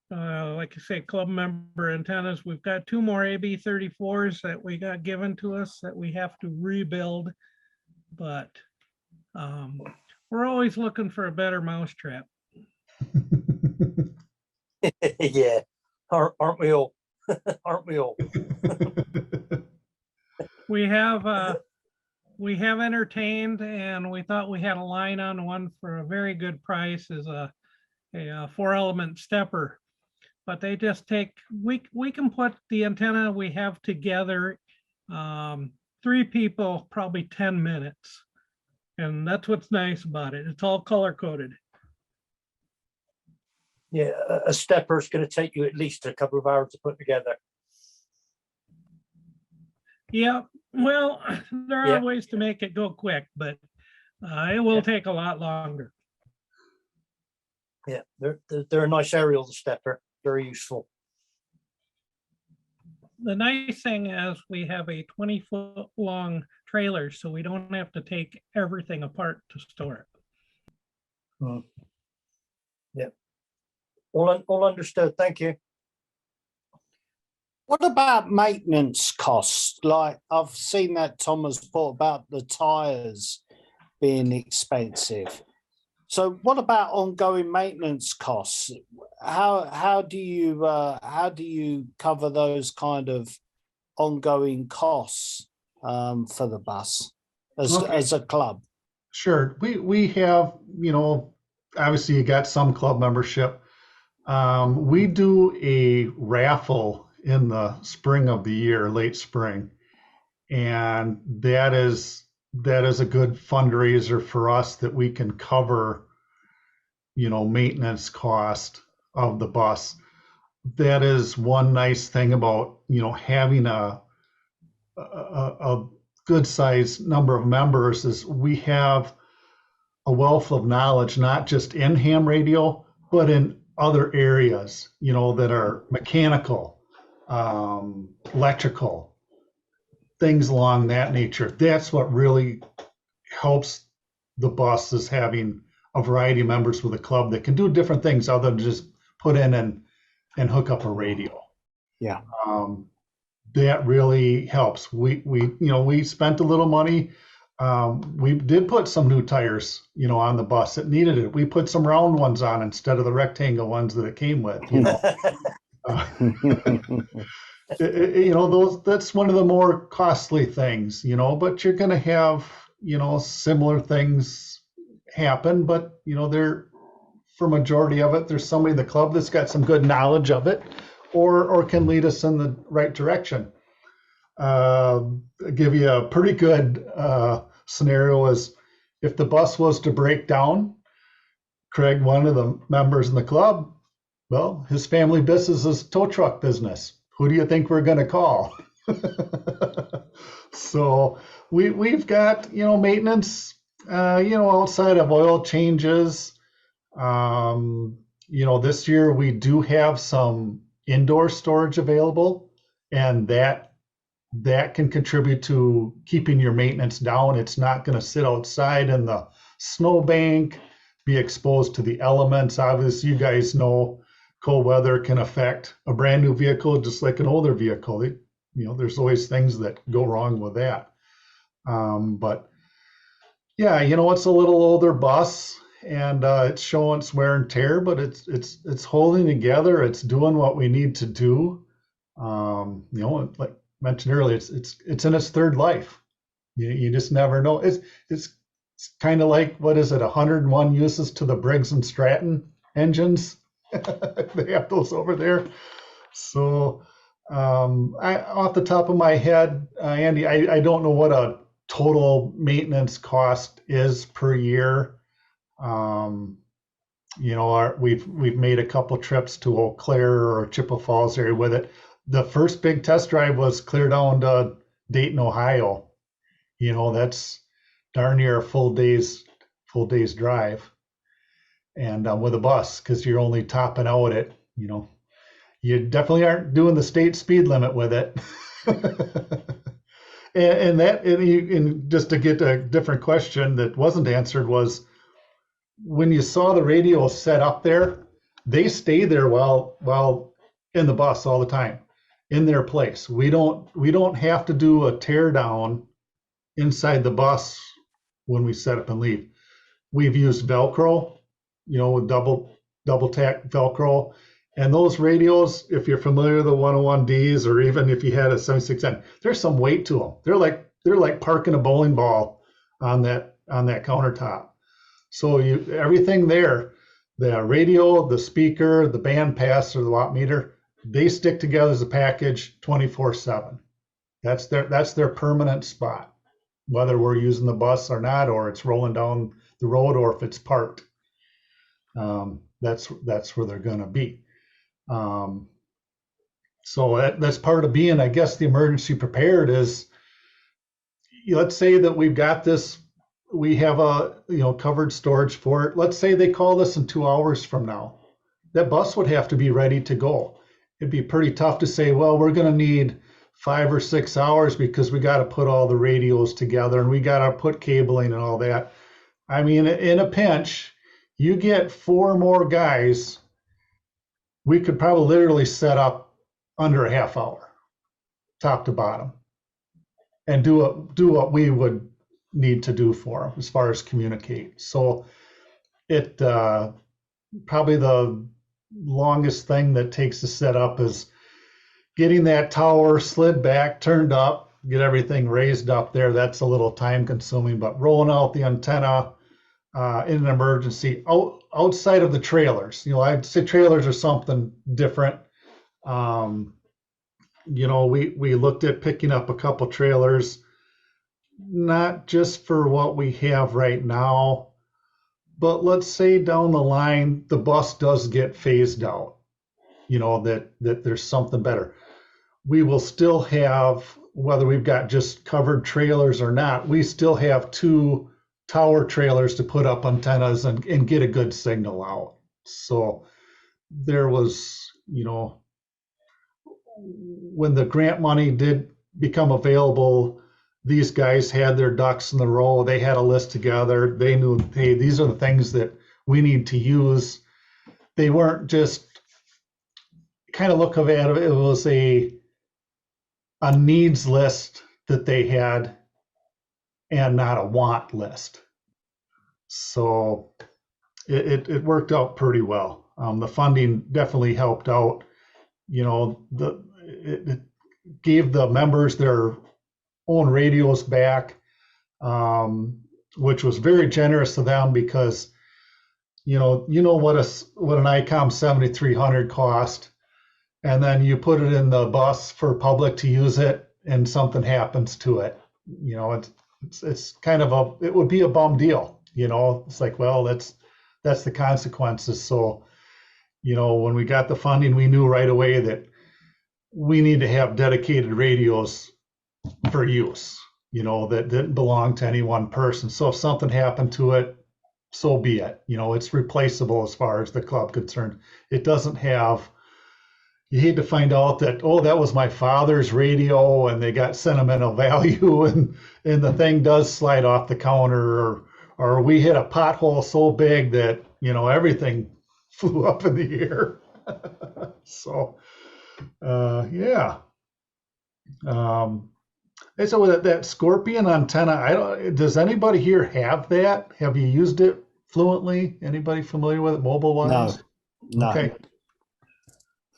E: Like I say, club member antennas. We've got 2 more AB34s that we got given to us that we have to rebuild, but we're always looking for a better mousetrap.
D: Yeah, aren't we all? Aren't we all?
E: We have entertained, and we thought we had a line on one for a very good price, is a 4-element stepper. But they just take, we can put the antenna we have together, 3 people, probably 10 minutes. And that's what's nice about it. It's all color coded.
D: Yeah, a stepper is going to take you at least a couple of hours to put together.
E: Yeah, well, there are ways to make it go quick, but it will take a lot longer.
D: Yeah, they're a nice aerial stepper, very useful.
E: the nice thing is we have a 20-foot long trailer, so we don't have to take everything apart to store it.
D: Yeah. All understood. Thank you.
A: What about maintenance costs? Like I've seen that Thomas put about the tires being expensive. So what about ongoing maintenance costs? How do you cover those kind of ongoing costs for the bus as a club?
B: Sure. We have, obviously you got some club membership. We do a raffle in the spring of the year, late spring, and that is a good fundraiser for us that we can cover, maintenance cost of the bus. That is one nice thing about, having a good sized number of members is we have a wealth of knowledge, not just in ham radio, but in other areas, that are mechanical, electrical, things along that nature. That's what really helps the bus, is having a variety of members with a club that can do different things other than just put in and hook up a radio.
A: Yeah.
B: That really helps. We spent a little money. We did put some new tires, on the bus. It needed it. We put some round ones on instead of the rectangle ones that it came with. That's one of the more costly things, but you're going to have, similar things happen. But, they're, for majority of it, there's somebody in the club that's got some good knowledge of it or can lead us in the right direction. I'll give you a pretty good scenario is if the bus was to break down, Craig, one of the members in the club, well, his family business is tow truck business. Who do you think we're going to call? So we've got, maintenance, outside of oil changes. This year we do have some indoor storage available, and that can contribute to keeping your maintenance down. It's not going to sit outside in the snowbank, be exposed to the elements. Obviously, you guys know cold weather can affect a brand new vehicle just like an older vehicle. There's always things that go wrong with that. But yeah, it's a little older bus, and it's showing its wear and tear, but it's holding together. It's doing what we need to do. Like mentioned earlier, it's in its third life. You just never know. It's kind of like, what is it, 101 uses to the Briggs and Stratton engines. They have those over there. So off the top of my head, Andy, I don't know what a total maintenance cost is per year. We've made a couple trips to Eau Claire or Chippewa Falls area with it. The first big test drive was clear down to Dayton, Ohio. That's darn near a full day's drive, and with a bus, because you're only topping out at, you definitely aren't doing the state speed limit with it. and just to get a different question that wasn't answered was, when you saw the radio set up there, they stay there while in the bus all the time, in their place. We don't have to do a tear down inside the bus when we set up and leave. We've used Velcro, with double tack Velcro, and those radios, if you're familiar with the 101Ds, or even if you had a 76N, there's some weight to them. They're like parking a bowling ball on that countertop. So everything there, the radio, the speaker, the band pass, or the watt meter, they stick together as a package 24/7. That's their permanent spot, whether we're using the bus or not, or it's rolling down the road, or if it's parked. That's where they're going to be. So that's part of being, I guess, the emergency prepared is, let's say that we've got this, we have a covered storage for it. Let's say they call us in 2 hours from now. That bus would have to be ready to go. it'd be pretty tough to say, well, we're going to need 5 or 6 hours because we got to put all the radios together and we got to put cabling and all that. I mean, in a pinch, you get 4 more guys, we could probably literally set up under a half hour, top to bottom, and do what we would need to do for them as far as communicate. So it probably the longest thing that takes to set up is getting that tower slid back, turned up, get everything raised up there. That's a little time consuming, but rolling out the antenna in an emergency outside of the trailers, I'd say trailers are something different. We looked at picking up a couple trailers, not just for what we have right now, but let's say down the line, the bus does get phased out, that there's something better. We will still have, whether we've got just covered trailers or not, we still have 2 tower trailers to put up antennas and get a good signal out. So there was, when the grant money did become available, these guys had their ducks in the row. They had a list together. They knew, hey, these are the things that we need to use. They weren't just kind of look at it. It was a needs list that they had and not a want list. So it worked out pretty well. The funding definitely helped out. It gave the members their own radios back, which was very generous of them because, what an ICOM 7300 cost, and then you put it in the bus for public to use it, and something happens to it. It's kind of it would be a bum deal. It's like, well, that's the consequences. So, when we got the funding, we knew right away that we need to have dedicated radios for use, that didn't belong to any one person. So if something happened to it, so be it. It's replaceable as far as the club concerned. It doesn't have, you hate to find out that, oh, that was my father's radio and they got sentimental value and the thing does slide off the counter, or we hit a pothole so big that, everything flew up in the air. So, yeah. And so that Scorpion antenna, does anybody here have that? Have you used it fluently? Anybody familiar with it mobile-wise?
A: No.
B: Okay.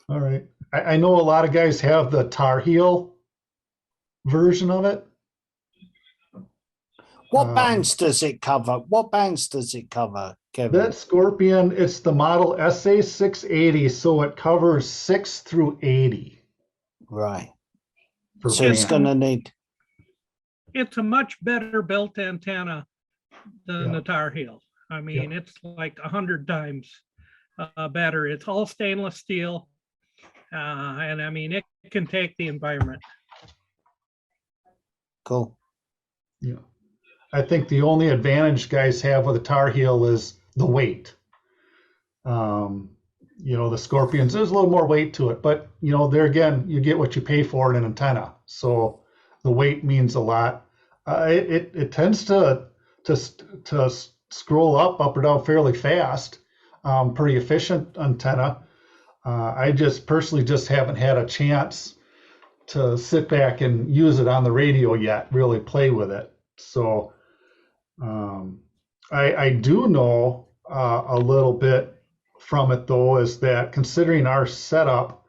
B: All right. I know a lot of guys have the Tar Heel version of it.
A: What bands does it cover? Kevin?
B: That Scorpion, it's the model SA680, so it covers 6 through 80.
A: Right.
B: So
A: it's going to need.
E: It's a much better built antenna than the Tar Heel. I mean, it's like 100 times better. It's all stainless steel. And I mean, it can take the environment.
A: Cool.
B: Yeah. I think the only advantage guys have with a Tar Heel is the weight. The Scorpions, there's a little more weight to it, but there again, you get what you pay for in an antenna. So the weight means a lot. It tends to scroll up or down fairly fast. Pretty efficient antenna. I just personally haven't had a chance to sit back and use it on the radio yet, really play with it. So I do know a little bit from it, though, is that considering our setup,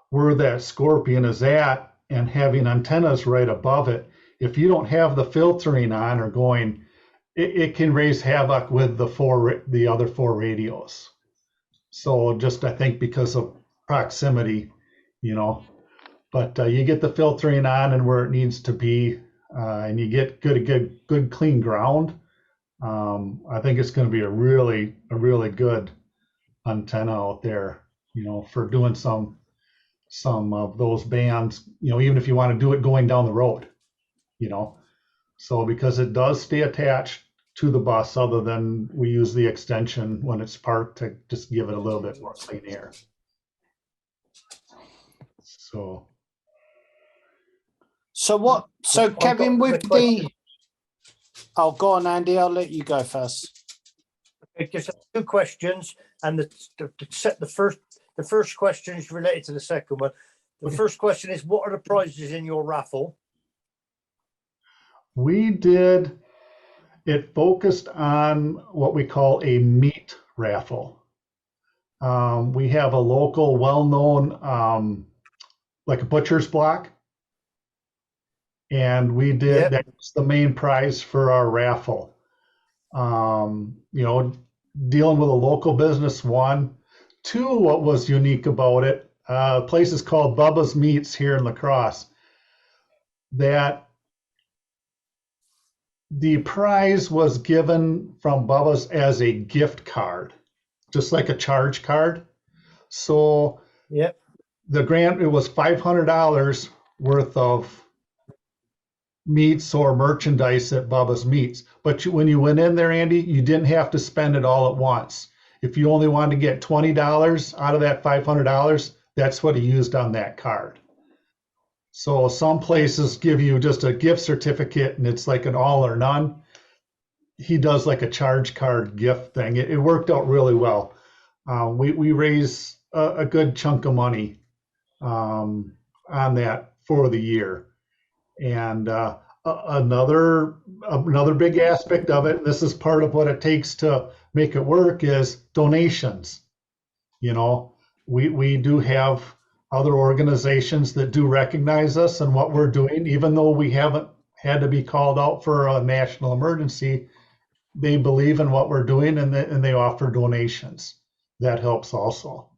B: where that Scorpion is at and having antennas right above it, if you don't have the filtering on or going, it can raise havoc with the other 4 radios. So just, I think, because of proximity, but you get the filtering on and where it needs to be, and you get good clean ground. I think it's going to be a really good antenna out there, for doing some of those bands, even if you want to do it going down the road, so because it does stay attached to the bus, other than we use the extension when it's parked to just give it a little bit more clean air. So
A: what? So
D: I've got
A: Kevin,
D: a
A: with
D: question.
A: the, oh, go on, Andy. I'll let you go first.
D: Okay, just 2 questions, and the first question is related to the second one. The first question is, what are the prizes in your raffle?
B: we did, it focused on what we call a meat raffle. We have a local, well-known, like a butcher's block. And we did,
D: Yep.
B: that's the main prize for our raffle. You know, dealing with a local business, 1. 2, what was unique about it, place is called Bubba's Meats here in La Crosse, that the prize was given from Bubba's as a gift card, just like a charge card. So
D: Yep.
B: the grant, it was $500 worth of meats or merchandise at Bubba's Meats. But when you went in there, Andy, you didn't have to spend it all at once. If you only wanted to get $20 out of that $500, that's what he used on that card. So some places give you just a gift certificate and it's like an all or none. He does like a charge card gift thing. It worked out really well. We raised a good chunk of money on that for the year. And another big aspect of it, and this is part of what it takes to make it work, is donations. You know, we do have other organizations that do recognize us and what we're doing, even though we haven't had to be called out for a national emergency. They believe in what we're doing and they offer donations. That helps also.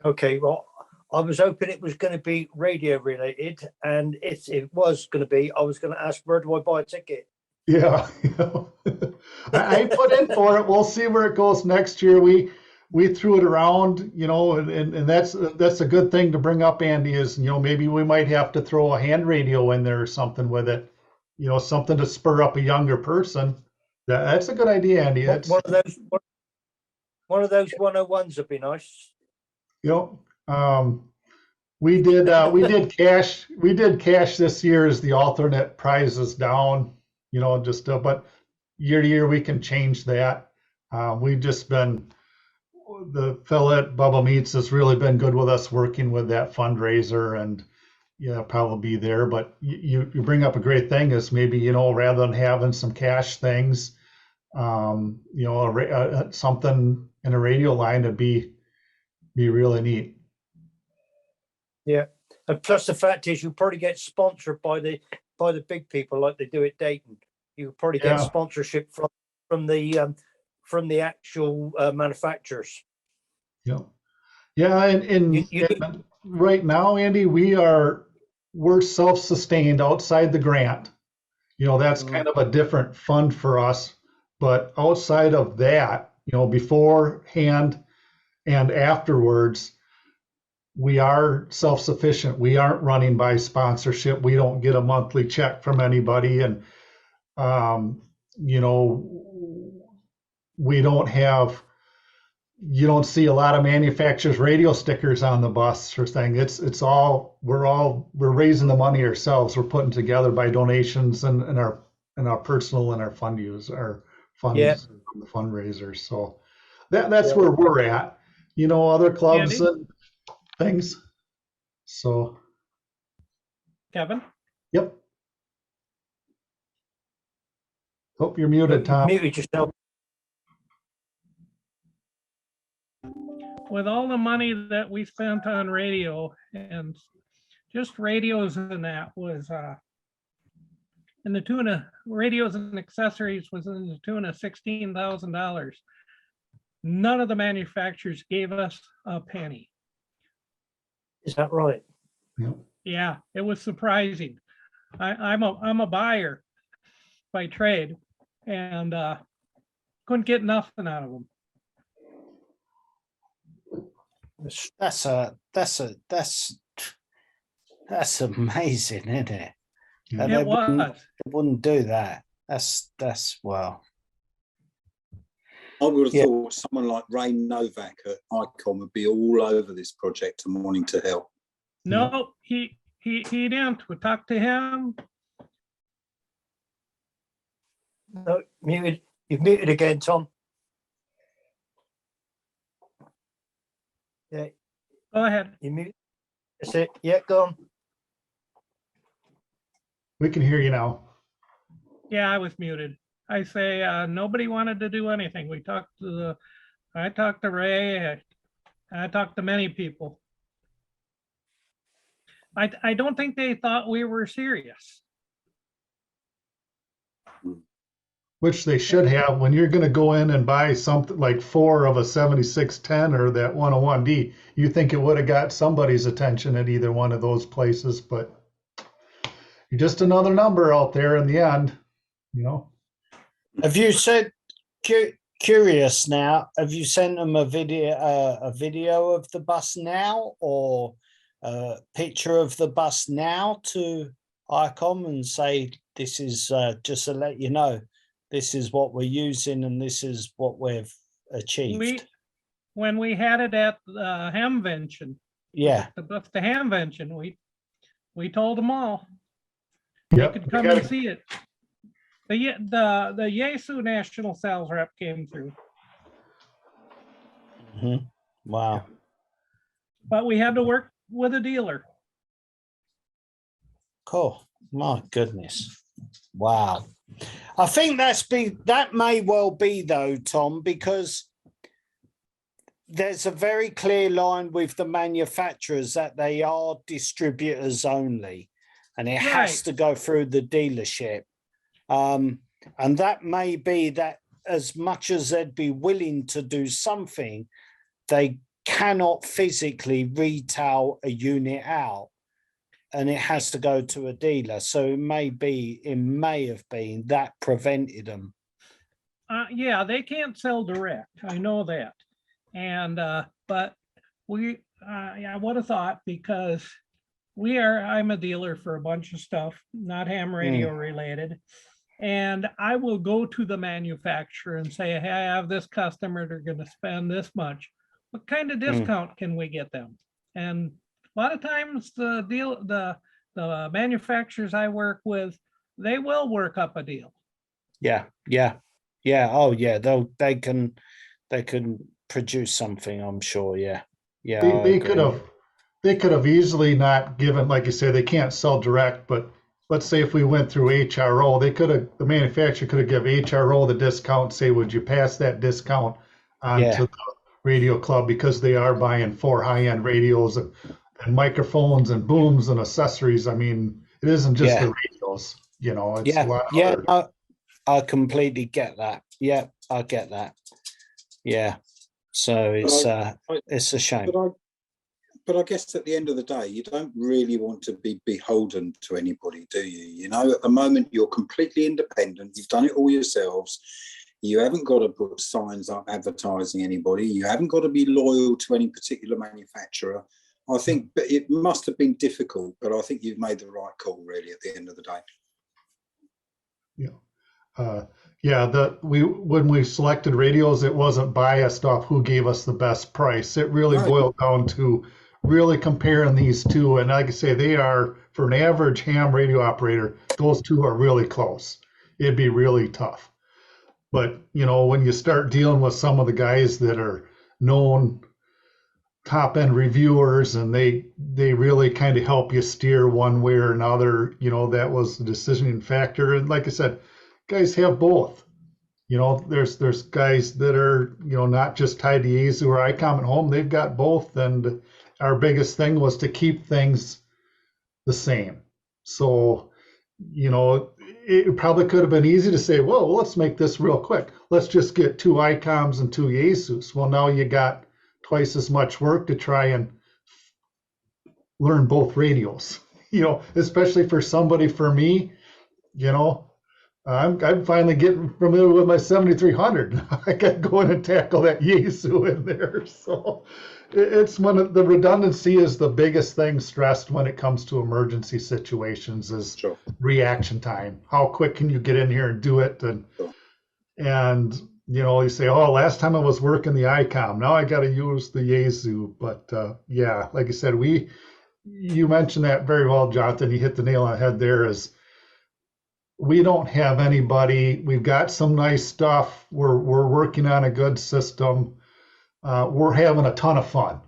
D: Okay, well, I was hoping it was going to be radio related, and if it was going to be, I was going to ask, where do I buy a ticket?
B: Yeah, I put in for it. We'll see where it goes next year. We threw it around, you know, and that's a good thing to bring up, Andy, is, you know, maybe we might have to throw a hand radio in there or something with it, you know, something to spur up a younger person. That's a good idea, Andy. It's,
D: One of those 101s would be nice.
B: you know, we did cash this year as the alternate prizes down, you know, just but year to year we can change that. We've just been, the fella at Bubba Meats has really been good with us working with that fundraiser, and yeah, probably be there. But you bring up a great thing, is maybe, you know, rather than having some cash things, you know, something in a radio line would be really neat.
D: Yeah, and plus the fact is, you probably get sponsored by the big people like they do at Dayton. You probably get sponsorship from the actual manufacturers.
B: Yeah, yeah, and right now, Andy, we're self-sustained outside the grant. You know, that's kind of a different fund for us. But outside of that, you know, beforehand and afterwards, we are self-sufficient. We aren't running by sponsorship. We don't get a monthly check from anybody. And, you know, we don't have, you don't see a lot of manufacturers' radio stickers on the bus or thing. It's all, we're raising the money ourselves. We're putting together by donations and our personal and our fund use, our funds, from the fundraisers. So that's where we're at. You know, other clubs
E: Andy?
B: and things. So,
E: Kevin?
B: yep. Hope you're muted, Tom.
D: Muted yourself.
E: With all the money that we spent on radio, and just radios and that was in the tune of, radios and accessories was in the tune of $16,000. None of the manufacturers gave us a penny.
D: Is that right?
B: Yep.
E: Yeah, it was surprising. I'm a buyer by trade, and couldn't get nothing out of them.
A: That's amazing, isn't it?
B: Yeah.
A: And
E: It
A: they
E: was.
A: wouldn't do that. That's well.
C: I would have
A: Yeah.
C: thought someone like Ray Novak at ICOM would be all over this project and wanting to help.
E: No, he didn't. We talked to him.
D: No, muted. You've muted again, Tom. Yeah,
E: Go ahead.
D: you mute. That's it. Yeah, go on.
B: We can hear you now.
E: Yeah, I was muted. I say nobody wanted to do anything. I talked to Ray. I talked to many people. I don't think they thought we were serious.
B: Which they should have. When you're going to go in and buy something like 4 of a 7610 or that 101D, you think it would have got somebody's attention at either one of those places, but you're just another number out there in the end, you know.
A: Have you said, curious now, have you sent them a video of the bus now, or a picture of the bus now to ICOM and say, this is just to let you know, this is what we're using and this is what we've achieved?
E: When we had it at the Hamvention,
A: Yeah.
E: the Hamvention, we told them all.
B: Yep.
E: They could come and see it. The Yesu National Sales Rep came through,
A: Mhm. Wow.
E: but we had to work with a dealer.
A: Cool. My goodness. Wow. I think that may well be though, Tom, because there's a very clear line with the manufacturers that they are distributors only, and it has
E: Right.
A: to go through the dealership. And that may be that as much as they'd be willing to do something, they cannot physically retail a unit out, and it has to go to a dealer. So it may have been that prevented them.
E: Yeah, they can't sell direct. I know that. And, but I would have thought, because I'm a dealer for a bunch of stuff, not ham radio related. And I will go to the manufacturer and say, hey, I have this customer, they're going to spend this much. What kind of discount can we get them? And a lot of times the manufacturers I work with, they will work up a deal.
A: Yeah. Oh yeah, they can produce something, I'm sure. Yeah.
B: They could have easily not given, like you say, they can't sell direct, but let's say if we went through HRO, the manufacturer could have given HRO the discount, say, would you pass that discount on to the radio club, because they are buying 4 high-end radios and microphones and booms and accessories. I mean, it isn't just the radios, you know, it's a lot of other.
A: I completely get that. Yeah, I get that. Yeah. So it's a shame.
C: But I guess at the end of the day, you don't really want to be beholden to anybody, do you? You know, at the moment, you're completely independent. You've done it all yourselves. You haven't got to put signs up advertising anybody. You haven't got to be loyal to any particular manufacturer. I think it must have been difficult, but I think you've made the right call, really, at the end of the day.
B: Yeah. When we selected radios, it wasn't biased off who gave us the best price. It really boiled down to really comparing these two. And like I say, they are, for an average ham radio operator, those two are really close. It'd be really tough. But, you know, when you start dealing with some of the guys that are known top-end reviewers, and they really kind of help you steer one way or another, you know, that was the decision factor. And like I said, guys have both. You know, there's guys that are, you know, not just tied to Yaesu or ICOM at home. They've got both. And our biggest thing was to keep things the same. So, you know, it probably could have been easy to say, well, let's make this real quick. Let's just get 2 ICOMs and 2 Yaesus. Well, now you got twice as much work to try and learn both radios, you know, especially for somebody, for me, you know, I'm finally getting familiar with my 7300. I got to go in and tackle that Yaesu in there. So it's the redundancy is the biggest thing stressed when it comes to emergency situations, is reaction time. How quick can you get in here and do it? And you say, oh, last time I was working the ICOM, now I got to use the Yaesu. But yeah, like I said, you mentioned that very well, Jonathan. You hit the nail on the head there. Is we don't have anybody. We've got some nice stuff. We're working on a good system. We're having a ton of fun.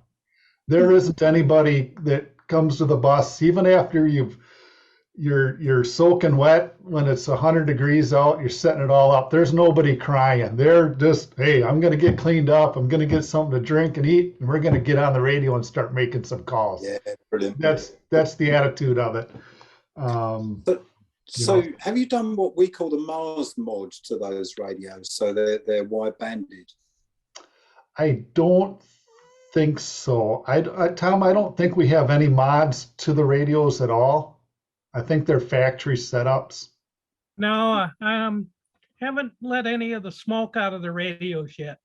B: There isn't anybody that comes to the bus, even after you're soaking wet when it's 100 degrees out, you're setting it all up. There's nobody crying. They're just, hey, I'm going to get cleaned up. I'm going to get something to drink and eat, and we're going to get on the radio and start making some calls.
C: Yeah, brilliant.
B: That's the attitude of it.
C: So have you done what we call the Mars mod to those radios? So they're wide banded.
B: I don't think so. Tom, I don't think we have any mods to the radios at all. I think they're factory setups.
E: No, I haven't let any of the smoke out of the radios yet.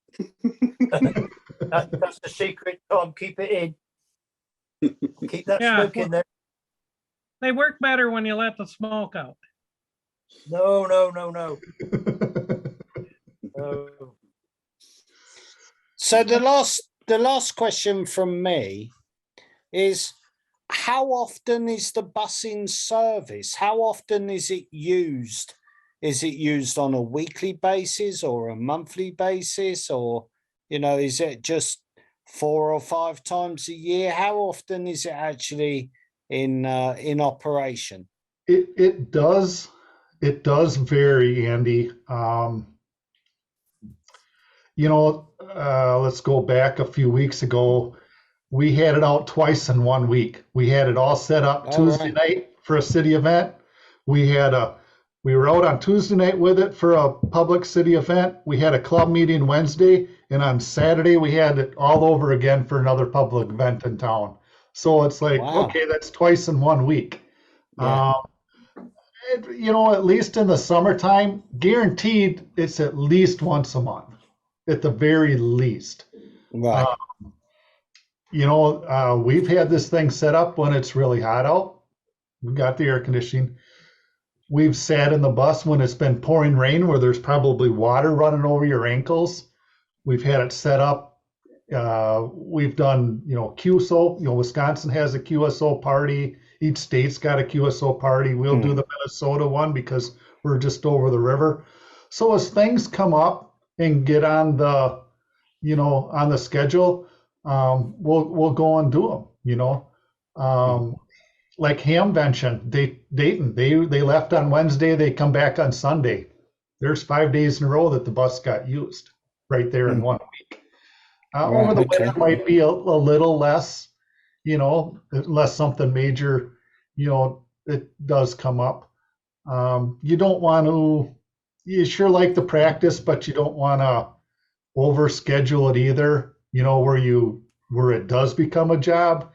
D: That's the secret, Tom. Keep it in. Keep that
E: Yeah,
D: smoke in there.
E: They work better when you let the smoke out.
D: No.
A: So the last question from me is, how often is the bus in service? How often is it used? Is it used on a weekly basis or a monthly basis, or is it just 4 or 5 times a year? How often is it actually in operation?
B: It does vary, Andy. Let's go back a few weeks ago. We had it out twice in 1 week. We had it all set up Tuesday night for a city event. We were out on Tuesday night with it for a public city event. We had a club meeting Wednesday, and on Saturday we had it all over again for another public event in town. So it's like, okay, that's twice in 1 week.
A: Yeah.
B: At least in the summertime, guaranteed it's at least once a month, at the very least.
A: Right.
B: We've had this thing set up when it's really hot out. We've got the air conditioning. We've sat in the bus when it's been pouring rain, where there's probably water running over your ankles. We've had it set up. We've done, QSO. Wisconsin has a QSO party. Each state's got a QSO party. We'll do the Minnesota one because we're just over the river. So as things come up and get on the, on the schedule, we'll go and do them. Like Hamvention, Dayton, they left on Wednesday, they come back on Sunday. There's 5 days in a row that the bus got used right there in 1 week. Over the winter might be a little less, unless something major, it does come up. You don't want to, you sure like the practice, but you don't want to overschedule it either, where it does become a job.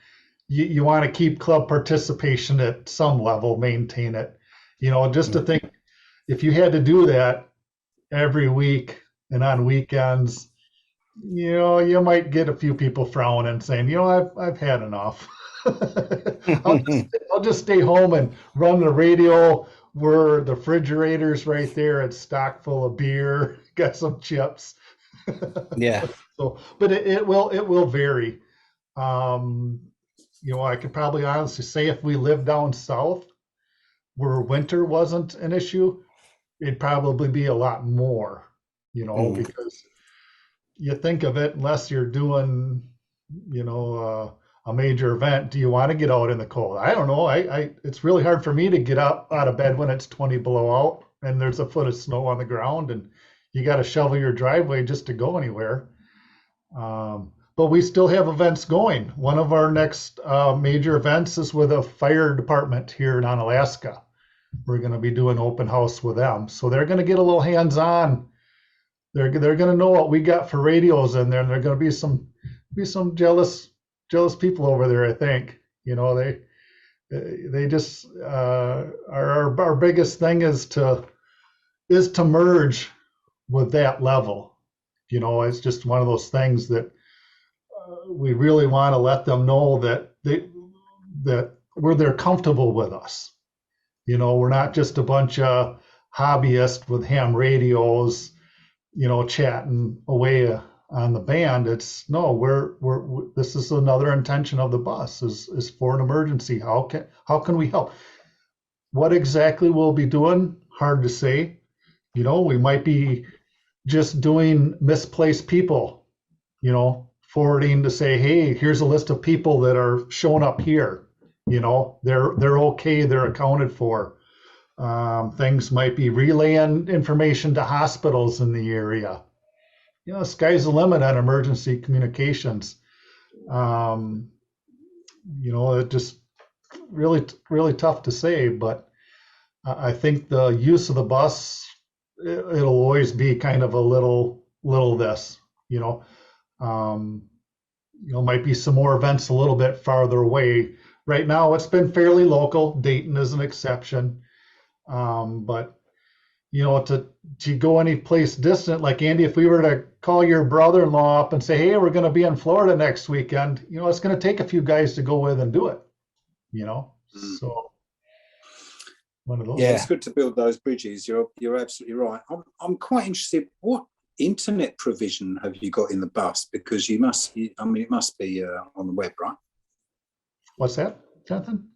B: You want to keep club participation at some level, maintain it, just to think, if you had to do that every week and on weekends, you might get a few people frowning and saying, I've had enough. I'll just stay home and run the radio where the refrigerator's right there. It's stocked full of beer, got some chips.
A: Yeah.
B: So, but it will vary. I could probably honestly say, if we lived down south where winter wasn't an issue, it'd probably be a lot more, because you think of it, unless you're doing, a major event, do you want to get out in the cold? I don't know. It's really hard for me to get out of bed when it's 20 below out and there's a foot of snow on the ground and you got to shovel your driveway just to go anywhere. But we still have events going. One of our next major events is with a fire department here in Alaska. We're going to be doing open house with them. So they're going to get a little hands-on. They're going to know what we got for radios in there, and there are going to be some jealous people over there, I think. They just our biggest thing is to merge with that level. It's just one of those things that we really want to let them know that they're comfortable with us. We're not just a bunch of hobbyists with ham radios. chatting away on the band. It's no, this is another intention of the bus is for an emergency. How can we help? What exactly we'll be doing, hard to say. We might be just doing misplaced people, forwarding to say, hey, here's a list of people that are showing up here. They're okay, they're accounted for. Things might be relaying information to hospitals in the area. Sky's the limit on emergency communications. It just really, really tough to say, but I think the use of the bus, it'll always be kind of a little this, might be some more events a little bit farther away. Right now, it's been fairly local. Dayton is an exception. But to go any place distant, like Andy, if we were to call your brother-in-law up and say, hey, we're going to be in Florida next weekend, it's going to take a few guys to go with and do it, so one of those.
C: Yeah, it's good to build those bridges. You're absolutely right. I'm quite interested. What internet provision have you got in the bus? Because it must be on the web, right?
B: What's that, Jonathan?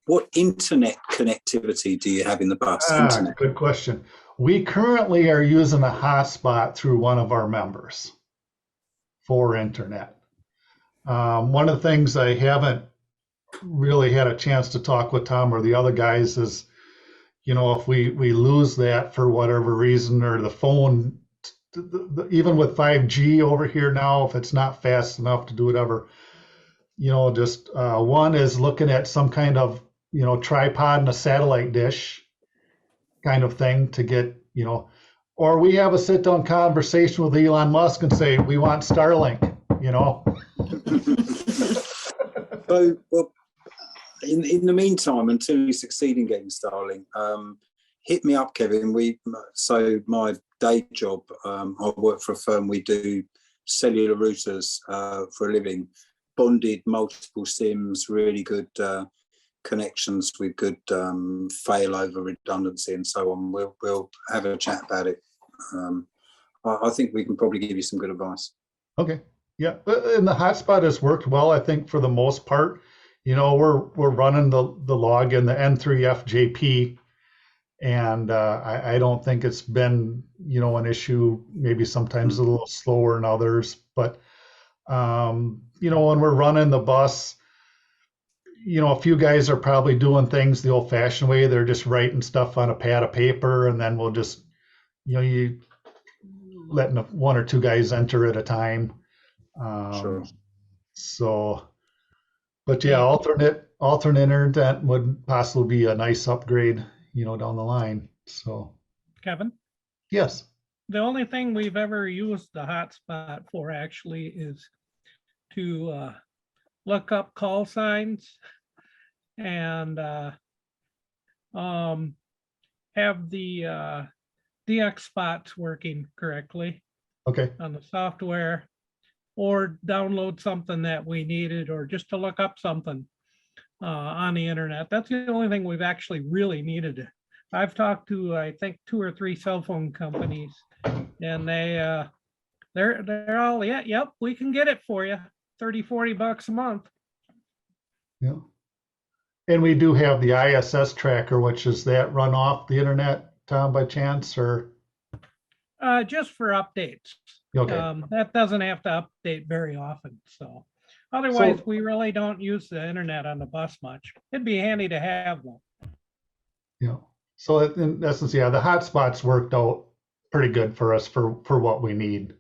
C: What internet connectivity do you have in the bus? Internet.
B: Good question. We currently are using a hotspot through one of our members for internet. One of the things I haven't really had a chance to talk with Tom or the other guys is, if we lose that for whatever reason, or the phone, even with 5G over here now, if it's not fast enough to do whatever, just one is looking at some kind of tripod and a satellite dish kind of thing to get, or we have a sit down conversation with Elon Musk and say, we want Starlink,
C: So, well, in the meantime, until you succeed in getting Starlink, hit me up, Kevin. So my day job, I work for a firm. We do cellular routers for a living, bonded multiple SIMs, really good connections with good failover redundancy and so on. We'll have a chat about it. I think we can probably give you some good advice.
B: Okay. Yeah, and the hotspot has worked well, I think, for the most part. We're running the log in the N3FJP, and I don't think it's been an issue. Maybe sometimes a little slower than others, but when we're running the bus, a few guys are probably doing things the old-fashioned way. They're just writing stuff on a pad of paper, and then we'll just, you letting one or two guys enter at a time.
C: Sure.
B: So, but yeah, alternate internet would possibly be a nice upgrade, down the line. So,
E: Kevin?
B: Yes.
E: The only thing we've ever used the hotspot for actually is to look up call signs and have the DX spots working correctly
B: Okay.
E: on the software, or download something that we needed, or just to look up something on the internet. That's the only thing we've actually really needed. I've talked to, I think, 2 or 3 cell phone companies, and they're all, yeah, yep, we can get it for you, $30-40 a month.
B: Yeah. And we do have the ISS tracker, which is that run off the internet, Tom, by chance, or?
E: Just for updates.
B: Okay.
E: That doesn't have to update very often. So otherwise, we really don't use the internet on the bus much. It'd be handy to have one.
B: Yeah. So in essence, yeah, the hotspots worked out pretty good for us for what we need.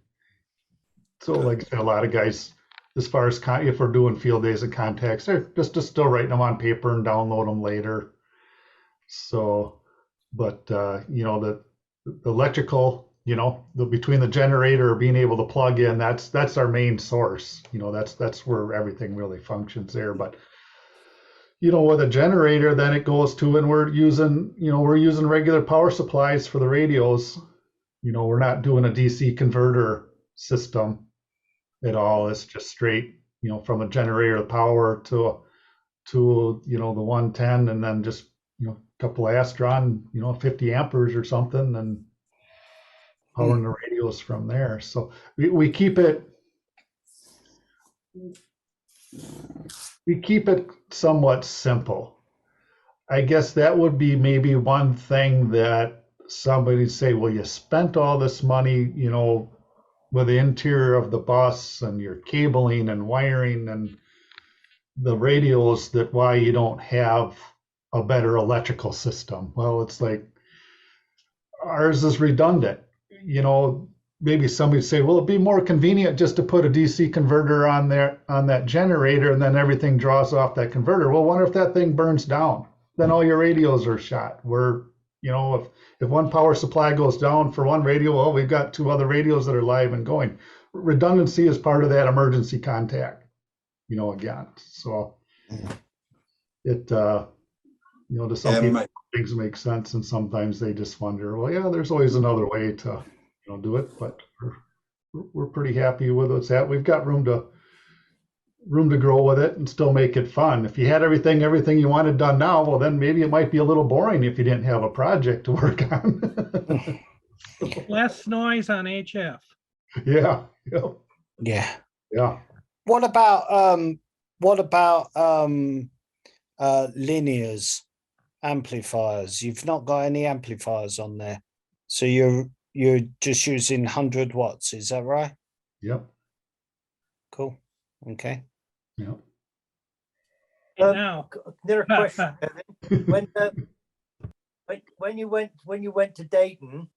B: So like I said, a lot of guys, as far as if we're doing field days and contacts, they're just still writing them on paper and download them later. So, but the electrical, between the generator being able to plug in, that's our main source. That's where everything really functions there. But with a generator, then it goes to, and we're using regular power supplies for the radios. We're not doing a DC converter system at all. It's just straight, from a generator power to the 110, and then just a couple of Astron, 50 amperes or something, and powering the radios from there. So we keep it somewhat simple. I guess that would be maybe one thing that somebody'd say, well, you spent all this money, you know, with the interior of the bus and your cabling and wiring and the radios, that why you don't have a better electrical system. Well, it's like ours is redundant. You know, maybe somebody say, well, it'd be more convenient just to put a DC converter on there on that generator, and then everything draws off that converter. Well, what if that thing burns down? Then all your radios are shot. You know, if one power supply goes down for one radio, well, we've got 2 other radios that are live and going. Redundancy is part of that emergency contact, you know, again. So it, you know, to some people, things make sense, and sometimes they just wonder, well, yeah, there's always another way to, you know, do it. But we're pretty happy with what's at. We've got room to grow with it and still make it fun. If you had everything you wanted done now, well, then maybe it might be a little boring if you didn't have a project to work on.
E: Less noise on HF.
B: Yeah.
A: What about linears, amplifiers? You've not got any amplifiers on there, so you're just using 100 watts, is that right?
B: Yep.
A: Cool. Okay.
B: Yep.
E: Now,
D: There a question, Kevin. When you went to Dayton,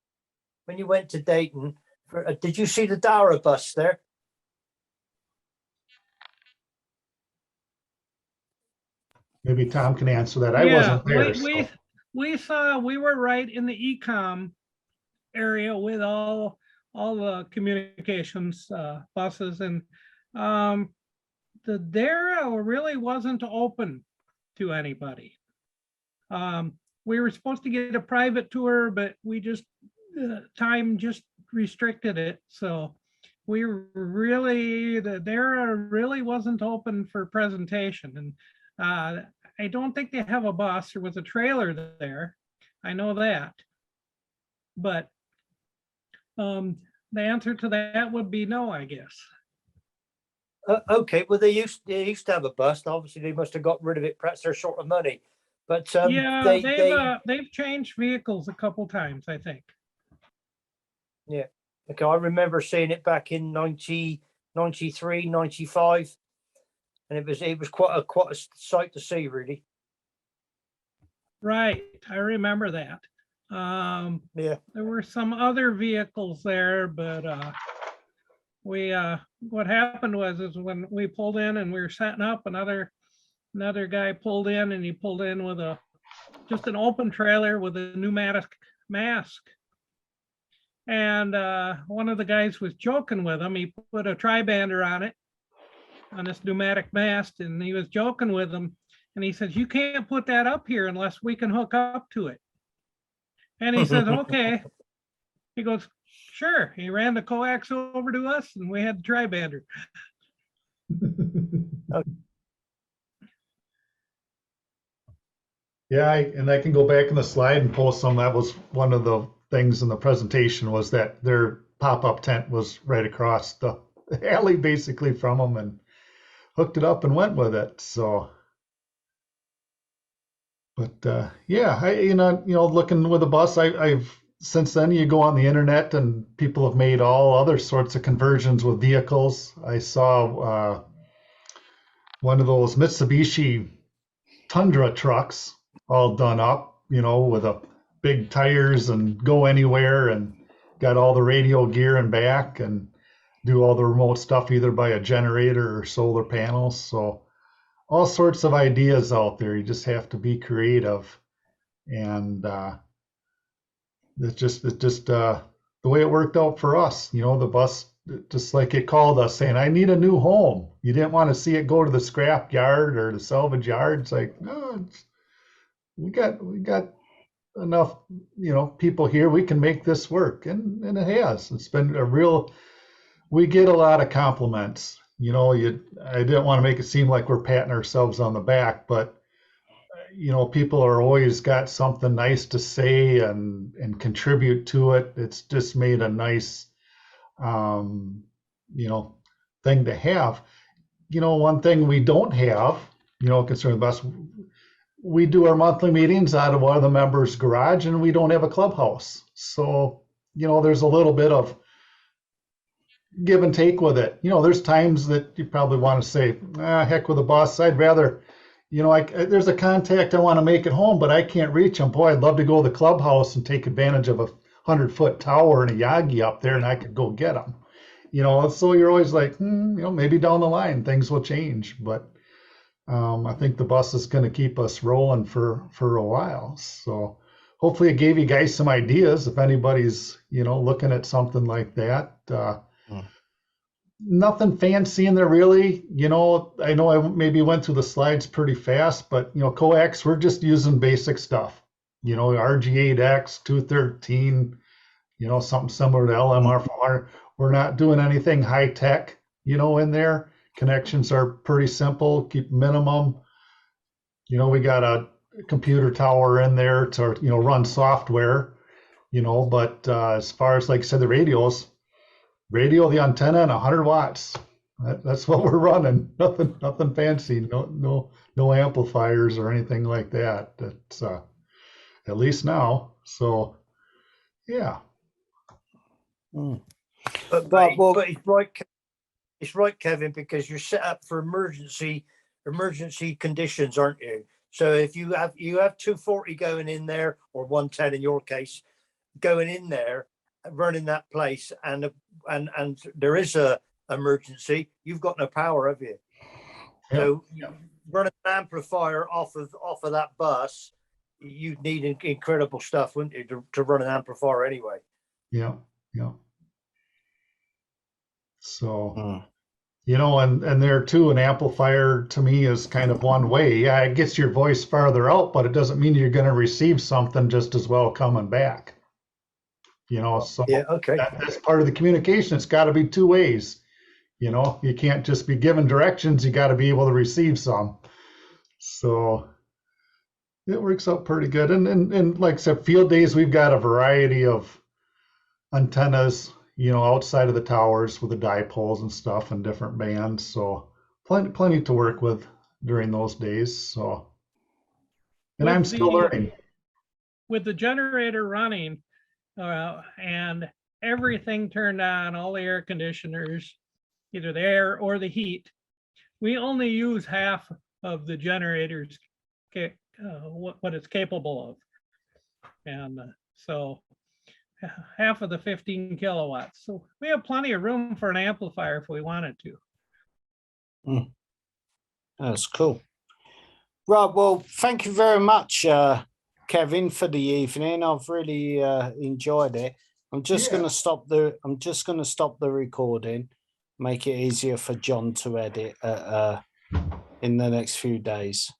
D: did you see the Dara bus there?
B: Maybe Tom can answer that. I wasn't there.
E: We were right in the e-com area with all the communications buses, and the Dara really wasn't open to anybody. We were supposed to get a private tour, but we just time just restricted it. So the Dara really wasn't open for presentation. And I don't think they have a bus. There was a trailer there. I know that. But the answer to that would be no, I guess.
D: Okay, well, they used to have a bus. Obviously, they must have got rid of it. Perhaps they're short of money. But
E: yeah, they've changed vehicles a couple times, I think.
D: Yeah. Okay, I remember seeing it back in 93, 95, and it was quite a sight to see, really.
E: Right, I remember that.
D: Yeah,
E: there were some other vehicles there, but what happened is when we pulled in and we were setting up, another guy pulled in, and he pulled in with just an open trailer with a pneumatic mask. And one of the guys was joking with him. He put a tri-bander on it, on this pneumatic mast, and he was joking with him. And he says, "You can't put that up here unless we can hook up to it." And he says, "Okay." He goes, "Sure." He ran the coax over to us, and we had the tri-bander.
B: Yeah, and I can go back in the slide and post some. That was one of the things in the presentation, was that their pop-up tent was right across the alley basically from them, and hooked it up and went with it. So, but yeah, looking with a bus, I've since then you go on the internet and people have made all other sorts of conversions with vehicles. I saw one of those Mitsubishi Tundra trucks all done up, with a big tires and go anywhere, and got all the radio gear and back, and do all the remote stuff either by a generator or solar panels. So all sorts of ideas out there. You just have to be creative, and it's just the way it worked out for us. The bus, just like it called us saying, "I need a new home." You didn't want to see it go to the scrap yard or the salvage yard. It's like, no, we got enough, people here. We can make this work, and it has. It's been a real. We get a lot of compliments. I didn't want to make it seem like we're patting ourselves on the back, but you know, people are always got something nice to say and contribute to it. It's just made a nice, you know, thing to have. You know, one thing we don't have, you know, concerning the bus, we do our monthly meetings out of one of the members' garage, and we don't have a clubhouse. So, you know, there's a little bit of give and take with it. You know, there's times that you probably want to say, heck with the bus. I'd rather, you know, there's a contact I want to make at home, but I can't reach them. Boy, I'd love to go to the clubhouse and take advantage of a 100-foot tower and a Yagi up there, and I could go get them. You know, so you're always like, you know, maybe down the line things will change. But I think the bus is going to keep us rolling for a while. So hopefully it gave you guys some ideas if anybody's, you know, looking at something like that. Nothing fancy in there really. You know I maybe went through the slides pretty fast, but you know, coax, we're just using basic stuff. You know, RG8X 213, you know, something similar to LMR4. We're not doing anything high tech, you know, in there. Connections are pretty simple, keep minimum. You know, we got a computer tower in there to, you know, run software, you know, but as far as, like I said, the radios, the antenna, and 100 watts. That's what we're running. Nothing fancy. No amplifiers or anything like that. That's at least now. So, yeah.
D: But it's right, Kevin, because you're set up for emergency conditions, aren't you? So if you have 240 going in there, or 110 in your case, going in there, running that place, and there is a emergency, you've got no power, have you? Yeah. So running an amplifier off of that bus, you'd need incredible stuff, wouldn't you, to run an amplifier anyway? Yeah. So, you know, and there too, an amplifier to me is kind of one way. Yeah, it gets your voice farther out, but it doesn't mean you're going to receive something just as well coming back. You know, so yeah, okay. That's part of the communication. It's got to be two ways. You know, you can't just be given directions. You got to be able to receive some. So it works out pretty good. And like I said, field days, we've got a variety of antennas, you know, outside of the towers with the dipoles and stuff and different bands. So plenty to work with during those days. So, and I'm still learning.
E: With the generator running, and everything turned on, all the air conditioners, either the air or the heat, we only use half of the generators, what it's capable of. And so half of the 15 kilowatts. So we have plenty of room for an amplifier if we wanted to.
A: That's cool. Right, well, thank you very much, Kevin, for the evening. I've really enjoyed it. I'm just going to stop the recording, make it easier for John to edit in the next few days.